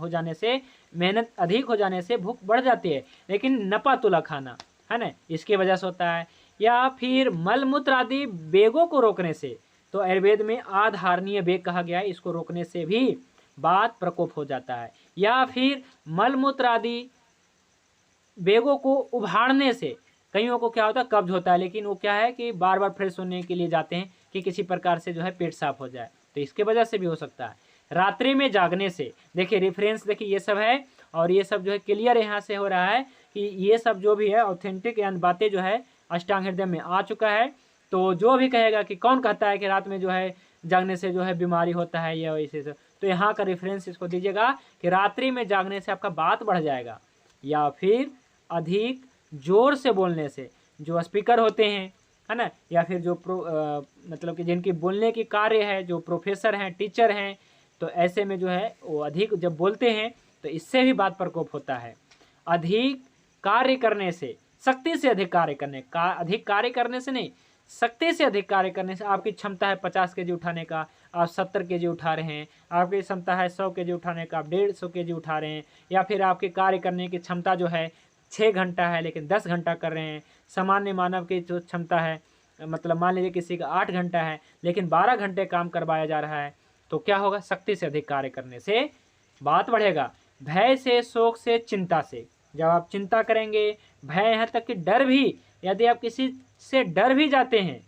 जाने से, मेहनत अधिक हो जाने से भूख बढ़ जाती है, लेकिन नपा तुला खाना है ना, इसकी वजह से होता है। या फिर मलमूत्र आदि वेगों को रोकने से, तो आयुर्वेद में आधारणीय वेग कहा गया है, इसको रोकने से भी बात प्रकोप हो जाता है। या फिर मलमूत्र आदि बेगों को उभारने से कईयों को क्या होता है, कब्ज होता है, लेकिन वो क्या है कि बार बार फ्रेश होने के लिए जाते हैं कि किसी प्रकार से जो है पेट साफ हो जाए, तो इसके वजह से भी हो सकता है। रात्रि में जागने से, देखिए रेफरेंस देखिए ये सब है, और ये सब जो है क्लियर यहाँ से हो रहा है कि ये सब जो भी है ऑथेंटिक यानी बातें जो है अष्टांग हृदय में आ चुका है। तो जो भी कहेगा कि कौन कहता है कि रात में जो है जागने से जो है बीमारी होता है या वैसे से, तो यहाँ का रेफरेंस इसको दीजिएगा कि रात्रि में जागने से आपका बात बढ़ जाएगा, या फिर अधिक जोर से बोलने से, जो स्पीकर होते हैं है ना, या फिर जो मतलब कि जिनकी बोलने की कार्य है, जो प्रोफेसर हैं, टीचर हैं, तो ऐसे में जो है वो अधिक जब बोलते हैं तो इससे भी बात प्रकोप होता है। अधिक कार्य करने से, शक्ति से अधिक कार्य करने का, अधिक कार्य करने से नहीं, शक्ति से अधिक कार्य करने से, आपकी क्षमता है 50 केजी उठाने का, आप 70 केजी उठा रहे हैं, आपकी क्षमता है 100 केजी उठाने का, आप 150 केजी उठा रहे हैं, या फिर आपके कार्य करने की क्षमता जो है 6 घंटा है लेकिन 10 घंटा कर रहे हैं। सामान्य मानव की जो क्षमता है, मतलब मान लीजिए किसी का 8 घंटा है लेकिन 12 घंटे काम करवाया जा रहा है, तो क्या होगा, शक्ति से अधिक कार्य करने से बात बढ़ेगा। भय से, शोक से, चिंता से, जब आप चिंता करेंगे, भय यहाँ तक कि डर भी, यदि आप किसी से डर भी जाते हैं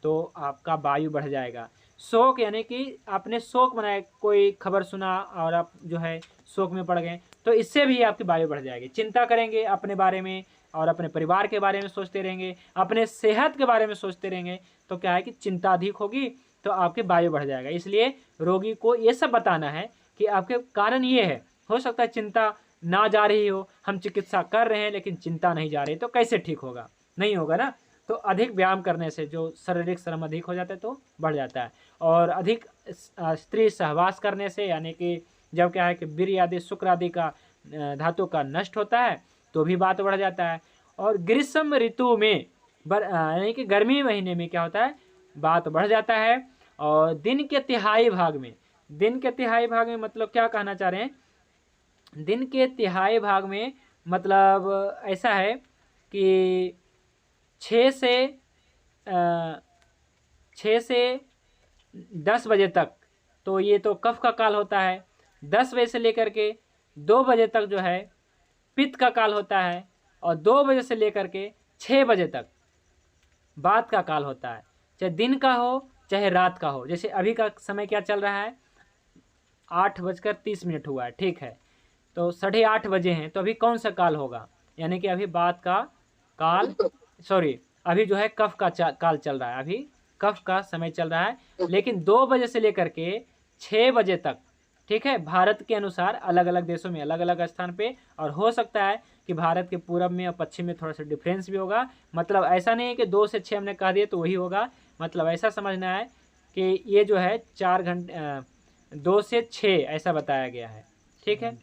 तो आपका वायु बढ़ जाएगा। शोक यानी कि आपने शोक बनाया, कोई खबर सुना और आप जो है शोक में पड़ गए, तो इससे भी आपकी वायु बढ़ जाएगी। चिंता करेंगे अपने बारे में और अपने परिवार के बारे में सोचते रहेंगे, अपने सेहत के बारे में सोचते रहेंगे, तो क्या है कि चिंता अधिक होगी तो आपकी वायु बढ़ जाएगा। इसलिए रोगी को ये सब बताना है कि आपके कारण ये है। हो सकता है चिंता ना जा रही हो, हम चिकित्सा कर रहे हैं लेकिन चिंता नहीं जा रही, तो कैसे ठीक होगा, नहीं होगा ना। तो अधिक व्यायाम करने से जो शारीरिक श्रम अधिक हो जाता है तो बढ़ जाता है, और अधिक स्त्री सहवास करने से, यानी कि जब क्या है कि वीर्य आदि शुक्र आदि का धातु का नष्ट होता है तो भी बात बढ़ जाता है। और ग्रीष्म ऋतु में यानी कि गर्मी महीने में क्या होता है, बात बढ़ जाता है। और दिन के तिहाई भाग में, दिन के तिहाई भाग में मतलब क्या कहना चाह रहे हैं, दिन के तिहाई भाग में मतलब ऐसा है कि 6 से 10 बजे तक, तो ये तो कफ का काल होता है। 10 बजे से लेकर के 2 बजे तक जो है पित्त का काल होता है, और 2 बजे से लेकर के 6 बजे तक बात का काल होता है, चाहे दिन का हो चाहे रात का हो। जैसे अभी का समय क्या चल रहा है, 8:30 हुआ है, ठीक है, तो 8:30 बजे हैं, तो अभी कौन सा काल होगा, यानी कि अभी बात का काल, सॉरी अभी जो है कफ का काल चल रहा है, अभी कफ का समय चल रहा है। लेकिन 2 बजे से लेकर के 6 बजे तक, ठीक है, भारत के अनुसार अलग अलग देशों में अलग अलग स्थान पे, और हो सकता है कि भारत के पूरब में और पश्चिम में थोड़ा सा डिफरेंस भी होगा। मतलब ऐसा नहीं है कि 2 से 6 हमने कह दिए तो वही होगा, मतलब ऐसा समझना है कि ये जो है 4 घंटे 2 से 6 ऐसा बताया गया है, ठीक है।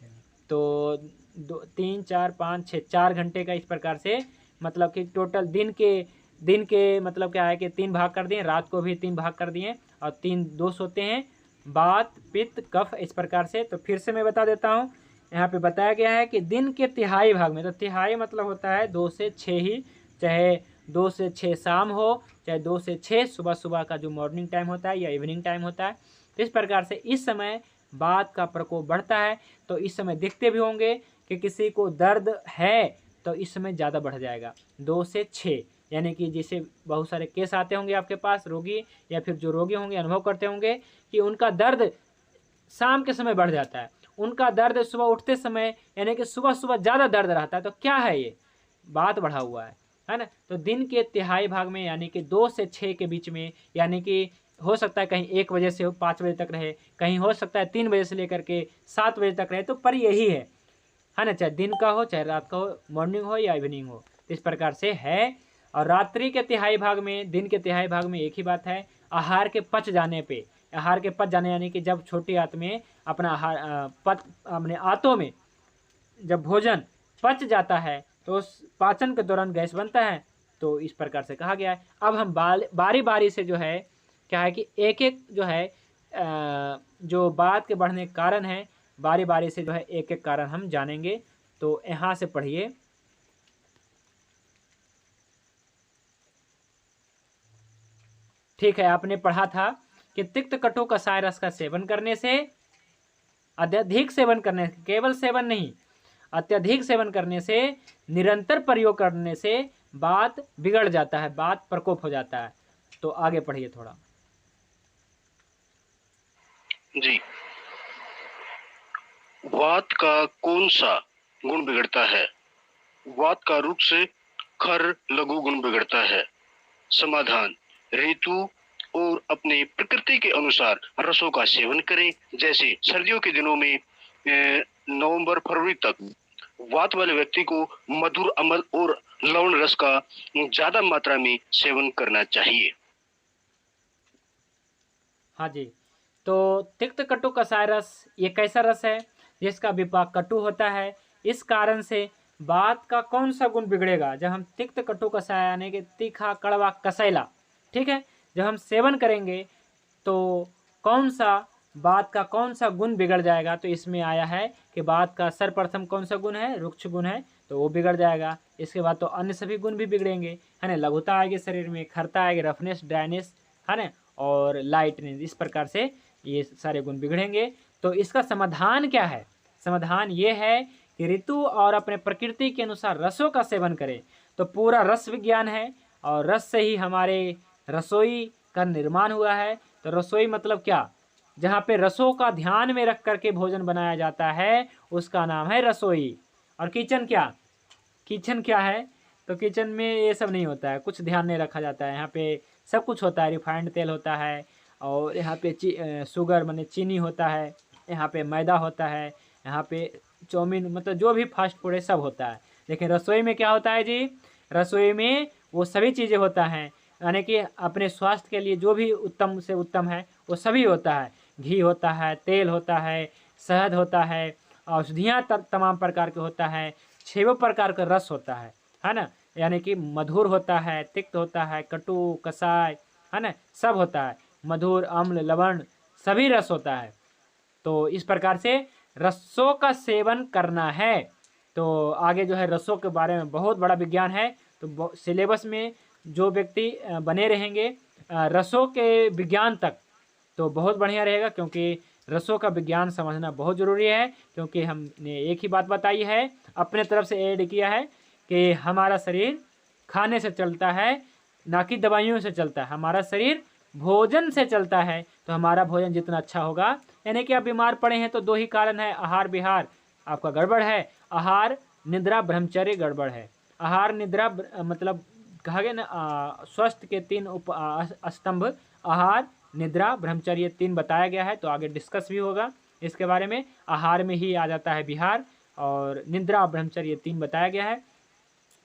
तो 2 3 4 5 6 4 घंटे का इस प्रकार से, मतलब कि टोटल दिन के मतलब क्या है कि 3 भाग कर दिए, रात को भी 3 भाग कर दिए, और 3 दोष होते हैं, वात पित्त कफ, इस प्रकार से। तो फिर से मैं बता देता हूँ, यहाँ पे बताया गया है कि दिन के तिहाई भाग में, तो तिहाई मतलब होता है 2 से 6 ही, चाहे 2 से 6 शाम हो, चाहे 2 से 6 सुबह का जो मॉर्निंग टाइम होता है या इवनिंग टाइम होता है। तो इस प्रकार से इस समय बात का प्रकोप बढ़ता है। तो इस समय देखते भी होंगे कि किसी को दर्द है तो इस समय ज़्यादा बढ़ जाएगा, 2 से 6, यानी कि जैसे बहुत सारे केस आते होंगे आपके पास, रोगी या फिर जो रोगी होंगे अनुभव करते होंगे कि उनका दर्द शाम के समय बढ़ जाता है, उनका दर्द सुबह उठते समय, यानी कि सुबह ज़्यादा दर्द रहता है। तो क्या है ये, बात बढ़ा हुआ है ना। तो दिन के तिहाई भाग में, यानी कि 2 से 6 के बीच में, यानी कि हो सकता है कहीं 1 बजे से 5 बजे तक रहे, कहीं हो सकता है 3 बजे से लेकर के 7 बजे तक रहे, तो पर यही है ना, चाहे दिन का हो चाहे रात का हो, मॉर्निंग हो या इवनिंग हो, इस प्रकार से है। और रात्रि के तिहाई भाग में, दिन के तिहाई भाग में एक ही बात है, आहार के पच जाने पे, आहार के पच जाने यानी कि जब छोटी आंत में अपना आहार अपने आंतों में जब भोजन पच जाता है तो उस पाचन के दौरान गैस बनता है, तो इस प्रकार से कहा गया है। अब हम बारी बारी से जो है क्या है कि एक एक जो है जो बात के बढ़ने के कारण है, बारी बारी से जो है एक एक कारण हम जानेंगे। तो यहाँ से पढ़िए, ठीक है, आपने पढ़ा था कि तिक्त कटु कषाय रस का सेवन करने से अत्यधिक सेवन करने से, केवल सेवन नहीं, अत्यधिक सेवन करने से, निरंतर प्रयोग करने से बात बिगड़ जाता है, बात प्रकोप हो जाता है। तो आगे पढ़िए थोड़ा। जी, वात का कौन सा गुण बिगड़ता है? वात का रूप से खर लघु गुण बिगड़ता है। समाधान, ऋतु और अपने प्रकृति के अनुसार रसों का सेवन करें। जैसे सर्दियों के दिनों में नवंबर फरवरी तक वात वाले व्यक्ति को मधुर अम्ल और लवण रस का ज्यादा मात्रा में सेवन करना चाहिए। हाँ जी, तो तिक्त कटु कसाय रस ये कैसा रस है जिसका विपाक कटु होता है। इस कारण से बात का कौन सा गुण बिगड़ेगा? जब हम तिक्त कटु कसाय यानी कि तीखा कड़वा कसैला, ठीक है, जब हम सेवन करेंगे तो कौन सा बात का कौन सा गुण बिगड़ जाएगा? तो इसमें आया है कि बात का सर्वप्रथम कौन सा गुण है? रुक्ष गुण है, तो वो बिगड़ जाएगा। इसके बाद तो अन्य सभी गुण भी बिगड़ेंगे, है ना। लघुता आएगी शरीर में, खरता आएगी, रफनेस, ड्राइनेस, है ना, और लाइटनेस, इस प्रकार से ये सारे गुण बिगड़ेंगे। तो इसका समाधान क्या है? समाधान ये है कि ऋतु और अपने प्रकृति के अनुसार रसों का सेवन करें। तो पूरा रस विज्ञान है और रस से ही हमारे रसोई का निर्माण हुआ है। तो रसोई मतलब क्या? जहाँ पे रसों का ध्यान में रख करके भोजन बनाया जाता है उसका नाम है रसोई। और किचन क्या? किचन क्या है? तो किचन में ये सब नहीं होता है, कुछ ध्यान नहीं रखा जाता है। यहाँ पे सब कुछ होता है, रिफाइंड तेल होता है, और यहाँ पे शुगर माने चीनी होता है, यहाँ पे मैदा होता है, यहाँ पे चाउमीन, मतलब जो भी फास्ट फूड है सब होता है। लेकिन रसोई में क्या होता है जी? रसोई में वो सभी चीज़ें होता हैं, यानी कि अपने स्वास्थ्य के लिए जो भी उत्तम से उत्तम है वो सभी होता है। घी होता है, तेल होता है, शहद होता है, औषधियाँ तमाम प्रकार के होता है, 6 प्रकार का रस होता है ना। यानी कि मधुर होता है, तिक्त होता है, कटु, कसाय, है ना, सब होता है। मधुर, अम्ल, लवण सभी रस होता है। तो इस प्रकार से रसों का सेवन करना है। तो आगे जो है रसों के बारे में बहुत बड़ा विज्ञान है। तो सिलेबस में जो व्यक्ति बने रहेंगे रसों के विज्ञान तक तो बहुत बढ़िया रहेगा, क्योंकि रसों का विज्ञान समझना बहुत ज़रूरी है। क्योंकि हमने एक ही बात बताई है, अपने तरफ से ऐड किया है कि हमारा शरीर खाने से चलता है, ना कि दवाइयों से चलता है। हमारा शरीर भोजन से चलता है, तो हमारा भोजन जितना अच्छा होगा, यानी कि आप बीमार पड़े हैं तो 2 ही कारण है, आहार विहार आपका गड़बड़ है, आहार निद्रा ब्रह्मचर्य गड़बड़ है। आहार निद्रा मतलब कहा गया ना, स्वस्थ के 3 स्तंभ, आहार निद्रा ब्रह्मचर्य 3 बताया गया है। तो आगे डिस्कस भी होगा इसके बारे में। आहार में ही आ जाता है विहार, और निद्रा ब्रह्मचर्य 3 बताया गया है।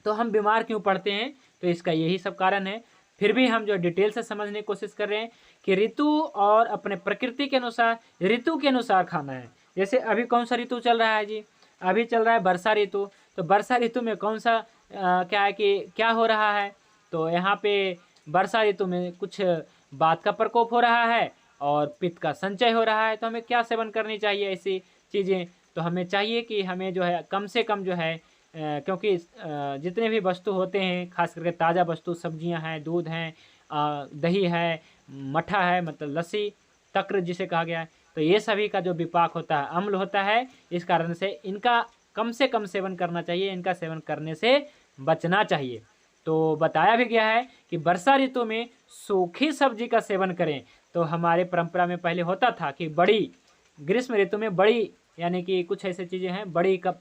तो हम बीमार क्यों पड़ते हैं? तो इसका यही सब कारण है। फिर भी हम जो डिटेल से समझने की कोशिश कर रहे हैं कि ऋतु और अपने प्रकृति के अनुसार, ऋतु के अनुसार खाना है। जैसे अभी कौन सा ऋतु चल रहा है जी? अभी चल रहा है वर्षा ऋतु। तो वर्षा ऋतु में कौन सा क्या है कि क्या हो रहा है? तो यहाँ पे वर्षा ऋतु में कुछ बात का प्रकोप हो रहा है और पित्त का संचय हो रहा है। तो हमें क्या सेवन करनी चाहिए ऐसी चीज़ें? तो हमें चाहिए कि हमें जो है कम से कम जो है क्योंकि जितने भी वस्तु होते हैं, खास करके ताज़ा वस्तु, सब्जियां हैं, दूध हैं, दही है, मठा है, मतलब लस्सी, तक्र जिसे कहा गया है, तो ये सभी का जो विपाक होता है अम्ल होता है। इस कारण से इनका कम से कम सेवन करना चाहिए, इनका सेवन करने से बचना चाहिए। तो बताया भी गया है कि वर्षा ऋतु में सूखी सब्जी का सेवन करें। तो हमारे परंपरा में पहले होता था कि बड़ी, ग्रीष्म ऋतु में बड़ी, यानी कि कुछ ऐसी चीज़ें हैं, बड़ी का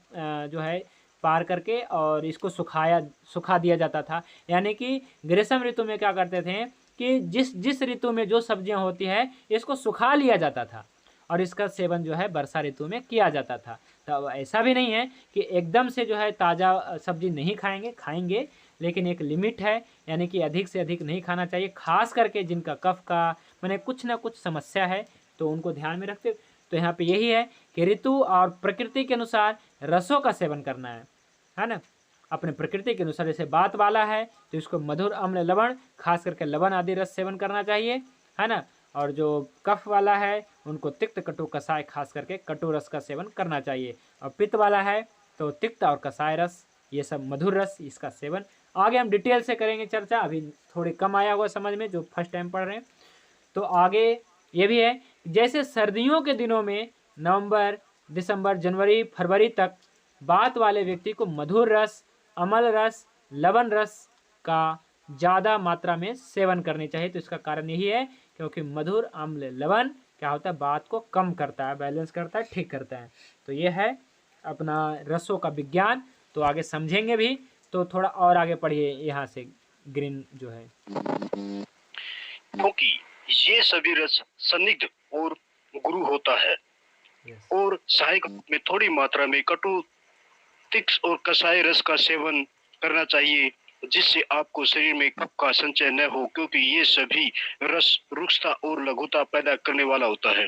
जो है पार करके और इसको सुखा दिया जाता था। यानी कि ग्रीष्म ऋतु में क्या करते थे कि जिस ऋतु में जो सब्जियां होती है इसको सुखा लिया जाता था और इसका सेवन जो है वर्षा ऋतु में किया जाता था। तो ऐसा भी नहीं है कि एकदम से जो है ताज़ा सब्जी नहीं खाएंगे, लेकिन एक लिमिट है, यानी कि अधिक से अधिक नहीं खाना चाहिए। खास करके जिनका कफ का माने कुछ ना कुछ समस्या है तो उनको ध्यान में रखते। तो यहाँ पे यही है कि ऋतु और प्रकृति के अनुसार रसों का सेवन करना है ना। अपने प्रकृति के अनुसार, जैसे बात वाला है तो इसको मधुर, अम्ल, लवण, खास करके लवण आदि रस सेवन करना चाहिए, है ना। और जो कफ वाला है उनको तिक्त, कटु, कसाय, खास करके कटु रस का सेवन करना चाहिए। और पित्त वाला है तो तिक्त और कसाय रस, ये सब मधुर रस, इसका सेवन आगे हम डिटेल से करेंगे चर्चा। अभी थोड़ी कम आया हुआ समझ में जो फर्स्ट टाइम पढ़ रहे हैं। तो आगे ये भी है, जैसे सर्दियों के दिनों में नवंबर, दिसंबर, जनवरी, फरवरी तक बात वाले व्यक्ति को मधुर रस, अम्ल रस, लवण रस का ज़्यादा मात्रा में सेवन करनी चाहिए। तो इसका कारण यही है क्योंकि मधुर, अम्ल, लवण क्या होता है, बात को कम करता है, बैलेंस करता है, ठीक करता है। तो ये है अपना रसों का विज्ञान। तो आगे समझेंगे भी, तो थोड़ा और आगे पढ़िए यहाँ से, ग्रीन जो है। क्योंकि ये सभी रस संदिग्ध और गुरु होता है और सहायक में थोड़ी मात्रा में कटु, तिक्त और कसाई रस का सेवन करना चाहिए, जिससे आपको शरीर में कफ का संचय न हो, क्योंकि ये सभी रस रुक्षता और लघुता पैदा करने वाला होता है।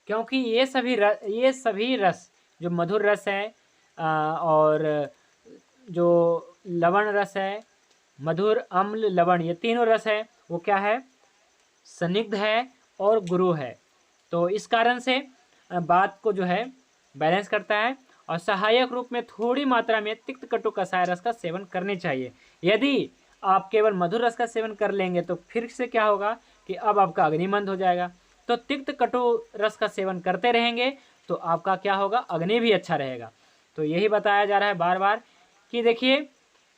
क्योंकि ये सभी रस जो मधुर रस है और जो लवण रस है, मधुर, अम्ल, लवण, ये तीनों रस है, वो क्या है, संदिग्ध है और गुरु है। तो इस कारण से बात को जो है बैलेंस करता है और सहायक रूप में थोड़ी मात्रा में तिक्त, कटु, कसाय रस का सेवन करने चाहिए। यदि आप केवल मधुर रस का सेवन कर लेंगे तो फिर से क्या होगा कि अब आपका अग्निमंद हो जाएगा। तो तिक्त, कटु रस का सेवन करते रहेंगे तो आपका क्या होगा, अग्नि भी अच्छा रहेगा। तो यही बताया जा रहा है बार बार कि देखिए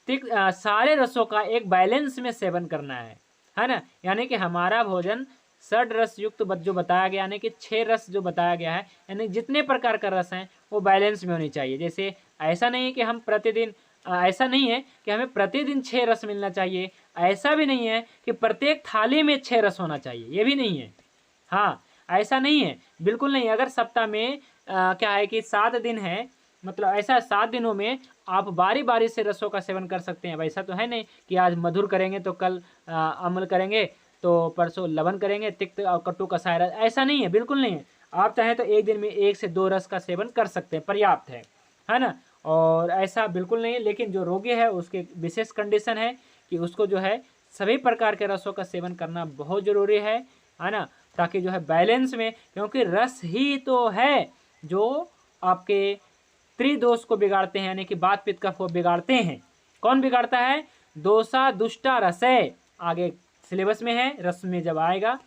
सारे रसों का एक बैलेंस में सेवन करना है ना। यानी कि हमारा भोजन षड रस युक्त जो बताया गया, यानी कि 6 रस जो बताया गया है, यानी जितने प्रकार का रस हैं वो बैलेंस में होनी चाहिए। जैसे ऐसा नहीं है कि हम प्रतिदिन ऐसा नहीं है कि हमें प्रतिदिन 6 रस मिलना चाहिए, ऐसा भी नहीं है कि प्रत्येक थाली में 6 रस होना चाहिए, ये भी नहीं है। हाँ, ऐसा नहीं है, बिल्कुल नहीं। अगर सप्ताह में क्या है कि 7 दिन है, मतलब ऐसा 7 दिनों में आप बारी बारी से रसों का सेवन कर सकते हैं। वैसा तो है नहीं कि आज मधुर करेंगे तो कल अम्ल करेंगे, तो परसों लवण करेंगे, तिक्त और कटु, कसाय रस, ऐसा नहीं है, बिल्कुल नहीं है। आप चाहें तो एक दिन में 1 से 2 रस का सेवन कर सकते हैं, पर्याप्त है ना। और ऐसा बिल्कुल नहीं है, लेकिन जो रोगी है उसके विशेष कंडीशन है कि उसको जो है सभी प्रकार के रसों का सेवन करना बहुत ज़रूरी है ना, ताकि जो है बैलेंस में, क्योंकि रस ही तो है जो आपके त्रिदोष को बिगाड़ते हैं, यानी कि वात, पित्त, कफ को बिगाड़ते हैं। कौन बिगाड़ता है, दोषा दुष्टा रसय, आगे सिलेबस में है, रस में जब आएगा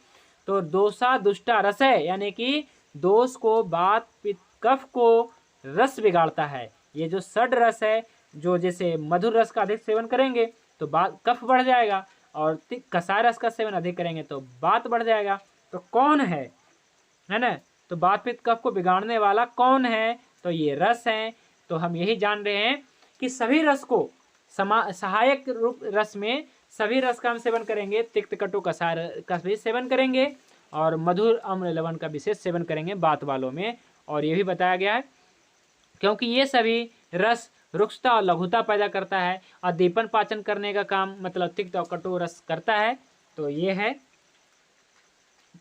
तो दोषा दुष्टा रसय, यानी कि दोष को, वात, पित्त, कफ को रस बिगाड़ता है। ये जो षड रस है, जो जैसे मधुर रस का अधिक सेवन करेंगे तो कफ बढ़ जाएगा, और कसाय रस का सेवन अधिक करेंगे तो वात बढ़ जाएगा। तो कौन है ना, तो वात, पित्त, कफ को बिगाड़ने वाला कौन है, तो ये रस हैं। तो हम यही जान रहे हैं कि सभी रस को सहायक रूप रस में सभी रस का हम सेवन करेंगे, तिक्त, कटु, कसाय का भी सेवन करेंगे और मधुर, अम्ल, लवण का विशेष सेवन करेंगे बात वालों में। और ये भी बताया गया है क्योंकि ये सभी रस रुक्षता और लघुता पैदा करता है और दीपन पाचन करने का काम मतलब तिक्त और कटु रस करता है। तो ये है।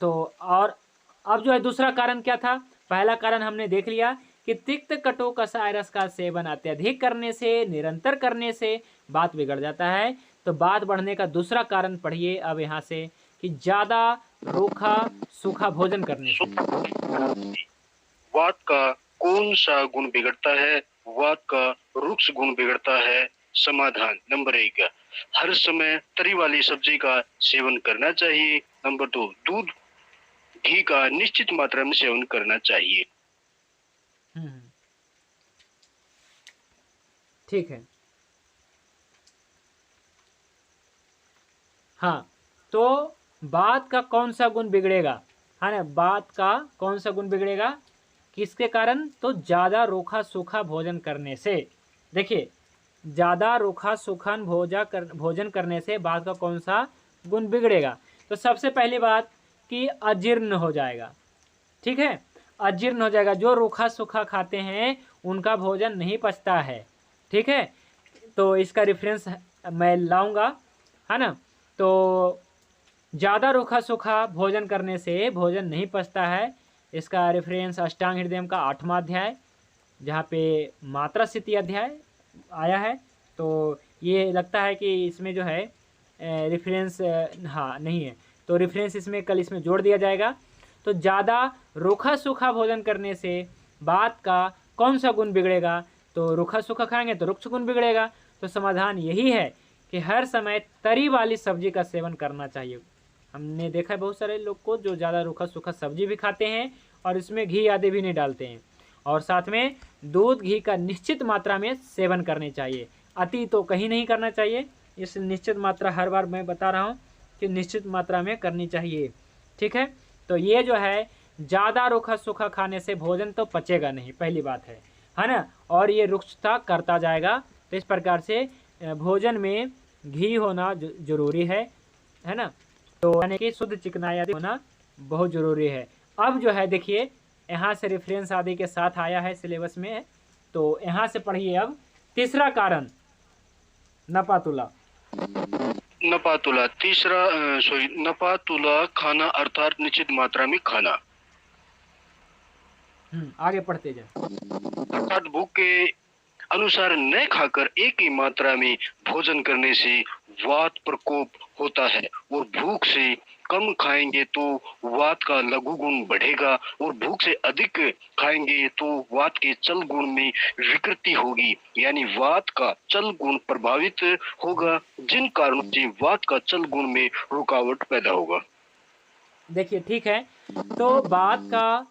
तो और अब जो है दूसरा कारण क्या था, पहला कारण हमने देख लिया कि तिक्त, कटु, कसाय रस का सेवन अत्यधिक करने से, निरंतर करने से बात बिगड़ जाता है। तो बात बढ़ने का दूसरा कारण पढ़िए अब यहाँ से कि ज्यादा रूखा सूखा भोजन करने से। वात का कौन सा गुण बिगड़ता है, वात का रुक्ष गुण बिगड़ता है। समाधान नंबर 1, हर समय तरी वाली सब्जी का सेवन करना चाहिए। नंबर 2, दूध, घी का निश्चित मात्रा में सेवन करना चाहिए। ठीक है। हाँ, तो बात का कौन सा गुण बिगड़ेगा, है ना, बात का कौन सा गुण बिगड़ेगा, किसके कारण, तो ज़्यादा रूखा सूखा भोजन करने से। देखिए, ज़्यादा रूखा सूखा भोजन करने से बात का कौन सा गुण बिगड़ेगा, तो सबसे पहली बात कि अजीर्ण हो जाएगा। ठीक है, अजीर्ण हो जाएगा। जो रूखा सूखा खाते हैं उनका भोजन नहीं पचता है। ठीक है, तो इसका रेफरेंस मैं लाऊंगा, है ना। तो ज़्यादा रूखा सूखा भोजन करने से भोजन नहीं पचता है। इसका रेफरेंस अष्टांग हृदय का 8वां अध्याय, जहाँ पे मात्रा स्थिति अध्याय आया है। तो ये लगता है कि इसमें जो है रेफरेंस हाँ नहीं है, तो रेफरेंस इसमें कल इसमें जोड़ दिया जाएगा। तो ज़्यादा रूखा सूखा भोजन करने से बात का कौन सा गुण बिगड़ेगा, तो रूखा सूखा खाएंगे तो रुक्ष गुण बिगड़ेगा। तो समाधान यही है कि हर समय तरी वाली सब्जी का सेवन करना चाहिए, हमने देखा है बहुत सारे लोग को जो ज़्यादा रूखा सूखा सब्जी भी खाते हैं और इसमें घी आदि भी नहीं डालते हैं। और साथ में दूध घी का निश्चित मात्रा में सेवन करनी चाहिए, अति तो कहीं नहीं करना चाहिए। इस निश्चित मात्रा हर बार मैं बता रहा हूँ कि निश्चित मात्रा में करनी चाहिए, ठीक है। तो ये जो है ज़्यादा रूखा सूखा खाने से भोजन तो पचेगा नहीं, पहली बात है ना, और ये रुक्षता करता जाएगा। तो इस प्रकार से भोजन में घी होना जरूरी है ना, तो यानी कि शुद्ध चिकनाई आदि होना बहुत ज़रूरी है। अब जो है देखिए यहाँ से रेफरेंस आदि के साथ आया है सिलेबस में, तो यहाँ से पढ़िए अब तीसरा कारण नपातुला। नपातुला खाना अर्थात निश्चित मात्रा में खाना। आगे पढ़ते जाए। अर्थात भूख के अनुसार न खाकर एक ही मात्रा में भोजन करने से वात प्रकोप होता है, और भूख से कम खाएंगे तो वात का लघु गुण बढ़ेगा, और भूख से अधिक खाएंगे तो वात के चल गुण में विकृति होगी, यानी वात का चल गुण प्रभावित होगा, जिन कारणों से वात का चल गुण में रुकावट पैदा होगा। देखिए ठीक है, तो वात का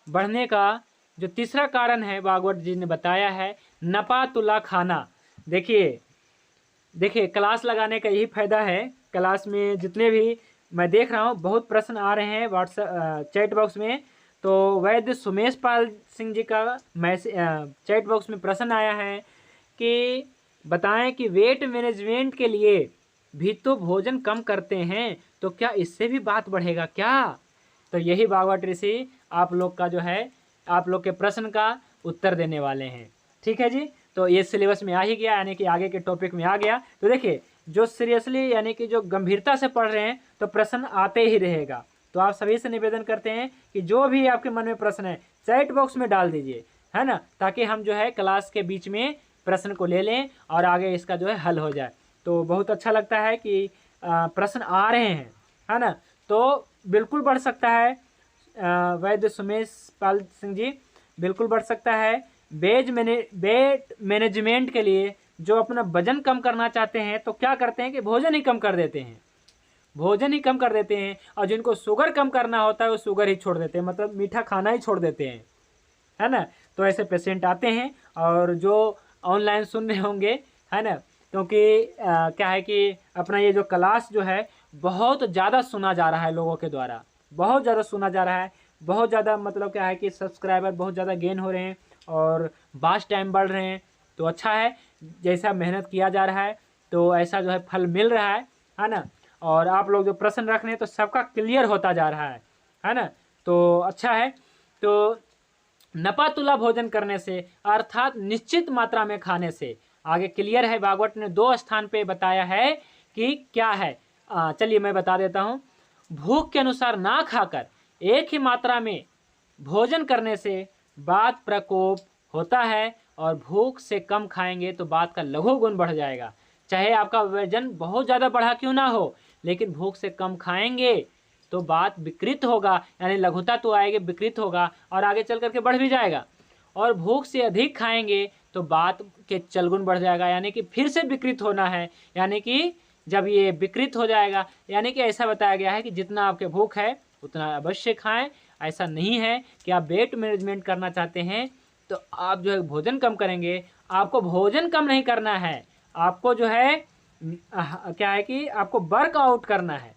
बढ़ने का जो तीसरा कारण है भागवत जी ने बताया है नपातुला खाना। देखिए क्लास लगाने का यही फायदा है। क्लास में जितने भी मैं देख रहा हूँ बहुत प्रश्न आ रहे हैं व्हाट्सएप चैट बॉक्स में, तो वैद्य सुमेश पाल सिंह जी का मैसेज चैट बॉक्स में प्रश्न आया है कि बताएं कि वेट मैनेजमेंट के लिए भी तो भोजन कम करते हैं, तो क्या इससे भी बात बढ़ेगा क्या? तो यही भागवत ऋषि आप लोग का जो है आप लोग के प्रश्न का उत्तर देने वाले हैं, ठीक है जी। तो ये सिलेबस में आ ही गया, यानी कि आगे के टॉपिक में आ गया। तो देखिए जो सीरियसली यानी कि जो गंभीरता से पढ़ रहे हैं तो प्रश्न आते ही रहेगा। तो आप सभी से निवेदन करते हैं कि जो भी आपके मन में प्रश्न है चैट बॉक्स में डाल दीजिए, है ना, ताकि हम जो है क्लास के बीच में प्रश्न को ले लें और आगे इसका जो है हल हो जाए। तो बहुत अच्छा लगता है कि प्रश्न आ रहे हैं, है ना। तो बिल्कुल बढ़ सकता है वैद्य सुमेश पाल सिंह जी, बिल्कुल बढ़ सकता है। वेट मैनेजमेंट के लिए जो अपना वजन कम करना चाहते हैं तो क्या करते हैं कि भोजन ही कम कर देते हैं, और जिनको शुगर कम करना होता है वो शुगर ही छोड़ देते हैं, मतलब मीठा खाना ही छोड़ देते हैं, है ना। तो ऐसे पेशेंट आते हैं और जो ऑनलाइन सुन रहे होंगे, है ना, क्योंकि क्या है कि अपना ये जो क्लास जो है बहुत ज़्यादा सुना जा रहा है, लोगों के द्वारा बहुत ज़्यादा सुना जा रहा है, बहुत ज़्यादा मतलब क्या है कि सब्सक्राइबर बहुत ज़्यादा गेन हो रहे हैं और वॉच टाइम बढ़ रहे हैं। तो अच्छा है, जैसा मेहनत किया जा रहा है तो ऐसा जो है फल मिल रहा है ना। और आप लोग जो प्रश्न रख रहे हैं तो सबका क्लियर होता जा रहा है ना, तो अच्छा है। तो नपातुला भोजन करने से अर्थात निश्चित मात्रा में खाने से आगे क्लियर है, भागवत ने 2 स्थान पे बताया है कि क्या है। चलिए मैं बता देता हूँ। भूख के अनुसार ना खाकर एक ही मात्रा में भोजन करने से वात प्रकोप होता है, और भूख से कम खाएंगे तो वात का लघु गुण बढ़ जाएगा। चाहे आपका वजन बहुत ज़्यादा बढ़ा क्यों ना हो, लेकिन भूख से कम खाएंगे तो वात विकृत होगा, यानी लघुता तो आएगी, विकृत होगा और आगे चल करके बढ़ भी जाएगा। और भूख से अधिक खाएंगे तो वात के चलगुण बढ़ जाएगा, यानी कि फिर से विकृत होना है, यानी कि जब ये विकृत हो जाएगा, यानी कि ऐसा बताया गया है कि जितना आपके भूख है उतना अवश्य खाएं। ऐसा नहीं है कि आप वेट मैनेजमेंट करना चाहते हैं तो आप जो है भोजन कम करेंगे। आपको भोजन कम नहीं करना है, आपको जो है क्या है कि आपको वर्कआउट करना है।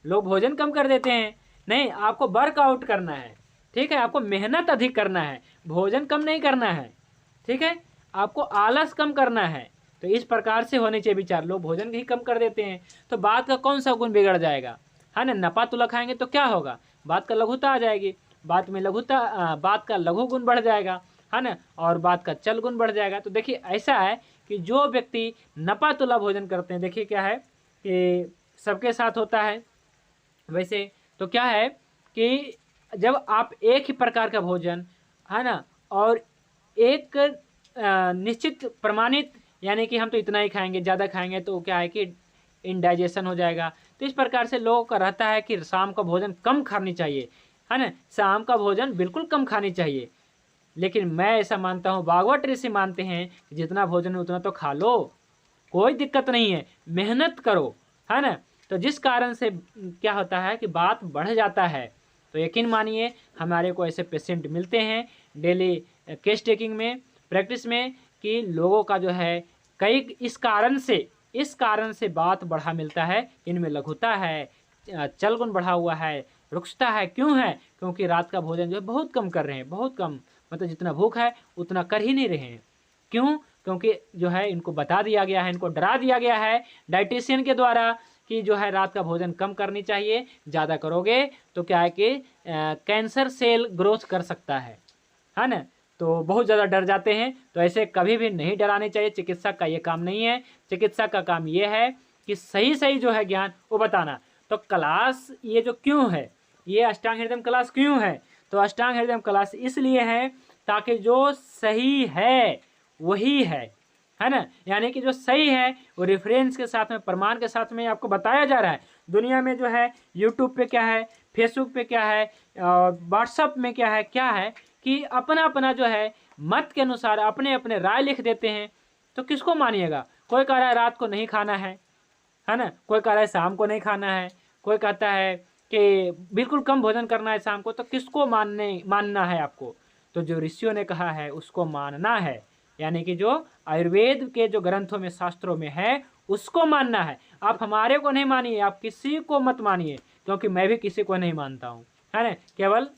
लोग भोजन कम कर देते हैं, नहीं, आपको वर्कआउट करना है, ठीक है। आपको मेहनत अधिक करना है, भोजन कम नहीं करना है, ठीक है। आपको आलस कम करना है। तो इस प्रकार से होने चाहिए विचार। लोग भोजन ही कम कर देते हैं तो बात का कौन सा गुण बिगड़ जाएगा, है ना। नपातुला खाएंगे तो क्या होगा, बात का लघुता आ जाएगी, बात में बात का लघु गुण बढ़ जाएगा, है ना, और बात का चल गुण बढ़ जाएगा। तो देखिए ऐसा है कि जो व्यक्ति नपातुला भोजन करते हैं, देखिए क्या है कि सबके साथ होता है वैसे। तो क्या है कि जब आप एक ही प्रकार का भोजन, है ना, और एक निश्चित प्रमाणित, यानी कि हम तो इतना ही खाएंगे, ज़्यादा खाएंगे तो क्या है कि इनडाइजेशन हो जाएगा। तो इस प्रकार से लोगों का रहता है कि शाम का भोजन कम खानी चाहिए, है ना, शाम का भोजन बिल्कुल कम खानी चाहिए। लेकिन मैं ऐसा मानता हूँ, भागवत ऋषि मानते हैं जितना भोजन है उतना तो खा लो, कोई दिक्कत नहीं है, मेहनत करो, है ना। तो जिस कारण से क्या होता है कि बात बढ़ जाता है। तो यकीन मानिए हमारे को ऐसे पेशेंट मिलते हैं डेली केस टेकिंग में, प्रैक्टिस में, कि लोगों का जो है कई इस कारण से बात बढ़ा मिलता है, इनमें लघुता है, चल गुण बढ़ा हुआ है, रुक्षता है। क्यों है? क्योंकि रात का भोजन जो है बहुत कम कर रहे हैं, बहुत कम, मतलब जितना भूख है उतना कर ही नहीं रहे हैं। क्यों? क्योंकि जो है इनको बता दिया गया है, इनको डरा दिया गया है डाइटिशियन के द्वारा कि जो है रात का भोजन कम करनी चाहिए, ज़्यादा करोगे तो क्या है कि कैंसर सेल ग्रोथ कर सकता है ना। तो बहुत ज़्यादा डर जाते हैं। तो ऐसे कभी भी नहीं डराने चाहिए, चिकित्सक का ये काम नहीं है। चिकित्सक का काम ये है कि सही सही जो है ज्ञान वो बताना। तो क्लास ये जो क्यों है, ये अष्टांग हृदय क्लास क्यों है? तो अष्टांग हृदय क्लास इसलिए है ताकि जो सही है वही है ना, यानी कि जो सही है वो रेफरेंस के साथ में, प्रमाण के साथ में आपको बताया जा रहा है। दुनिया में जो है यूट्यूब पे क्या है, फेसबुक पे क्या है, व्हाट्सअप में क्या है कि अपना अपना जो है मत के अनुसार अपने अपने राय लिख देते हैं। तो किसको मानिएगा? कोई कह रहा है रात को नहीं खाना है ना, कोई कह रहा है शाम को नहीं खाना है, कोई कहता है कि बिल्कुल कम भोजन करना है शाम को। तो किसको मानना है आपको? तो जो ऋषियों ने कहा है उसको मानना है, यानी कि जो आयुर्वेद के जो ग्रंथों में, शास्त्रों में है उसको मानना है। आप हमारे को नहीं मानिए, आप किसी को मत मानिए, क्योंकि मैं भी किसी को नहीं मानता हूँ, है ना, केवल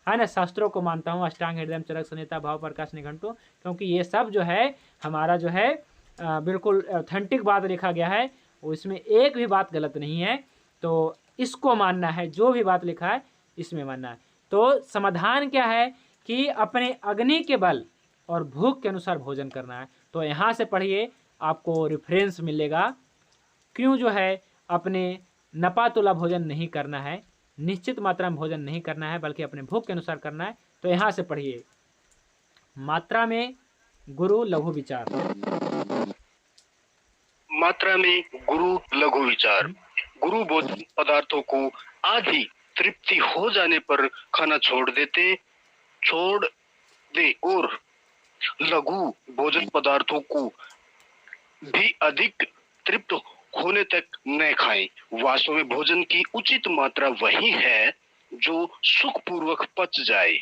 है ना शास्त्रों को मानता हूँ, अष्टांग हृदय चरक संहिता भाव प्रकाश निघंटु, क्योंकि ये सब जो है हमारा जो है बिल्कुल ऑथेंटिक बात लिखा गया है, उसमें एक भी बात गलत नहीं है। तो इसको मानना है, जो भी बात लिखा है इसमें मानना है। तो समाधान क्या है कि अपने अग्नि के बल और भूख के अनुसार भोजन करना है। तो यहाँ से पढ़िए, आपको रेफरेंस मिलेगा क्यों जो है अपने नपातुला भोजन नहीं करना है, निश्चित मात्रा में भोजन नहीं करना है, बल्कि अपने भूख के अनुसार करना है। तो यहाँ से पढ़िए, मात्रा में गुरु लघु विचार, मात्रा में गुरु लघु विचार। गुरु भोजन पदार्थों को आधी तृप्ति हो जाने पर खाना छोड़ दे और लघु भोजन पदार्थों को भी अधिक तृप्त होने तक न खाएं। वास्तव में भोजन की उचित मात्रा वही है जो सुखपूर्वक पच जाए।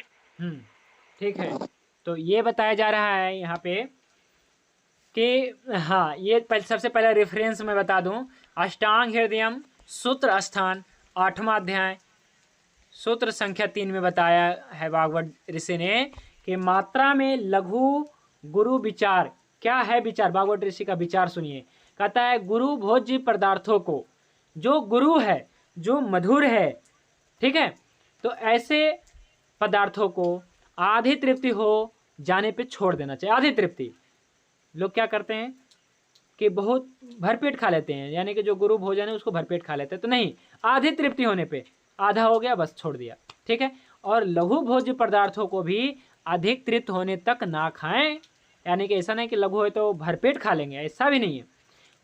ठीक है। तो ये बताया जा रहा है यहाँ पे कि हाँ, ये सबसे पहले रेफरेंस मैं बता दूं, अष्टांग हृदयम सूत्र स्थान 8वां अध्याय सूत्र संख्या 3 में बताया है भागवत ऋषि ने कि मात्रा में लघु गुरु विचार। क्या है विचार? भागवत ऋषि का विचार सुनिए। कहता है गुरु भोज्य पदार्थों को, जो गुरु है, जो मधुर है, ठीक है, तो ऐसे पदार्थों को आधी तृप्ति हो जाने पे छोड़ देना चाहिए। आधी तृप्ति, लोग क्या करते हैं कि बहुत भरपेट खा लेते हैं, यानी कि जो गुरु भोजन है उसको भरपेट खा लेते हैं। तो नहीं, आधी तृप्ति होने पे, आधा हो गया बस छोड़ दिया, ठीक है। और लघु भोज्य पदार्थों को भी अधिक तृप्त होने तक ना खाएं, यानी कि ऐसा नहीं कि लघु है तो भरपेट खा लेंगे, ऐसा भी नहीं है।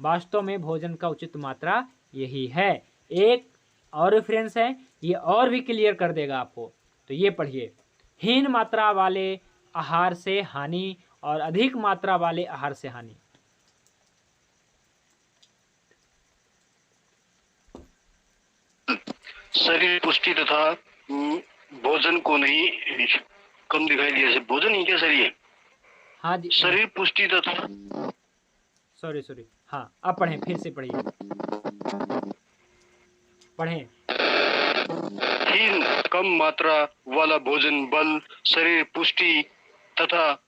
वास्तव में भोजन का उचित मात्रा यही है। एक और रेफरेंस है, ये और भी क्लियर कर देगा आपको। तो ये पढ़िए, हीन मात्रा वाले आहार से हानि और अधिक मात्रा वाले आहार से हानि। शरीर पुष्टि तथा भोजन को नहीं कम दिखाई दिया। भोजन ही क्या शरीर है? हाँ जी, शरीर पुष्टि तथा सॉरी हाँ, अब पढ़ें, फिर से पढ़िए, पढ़ें। हीन कम मात्रा वाला भोजन बल, शरीर पुष्टि तथा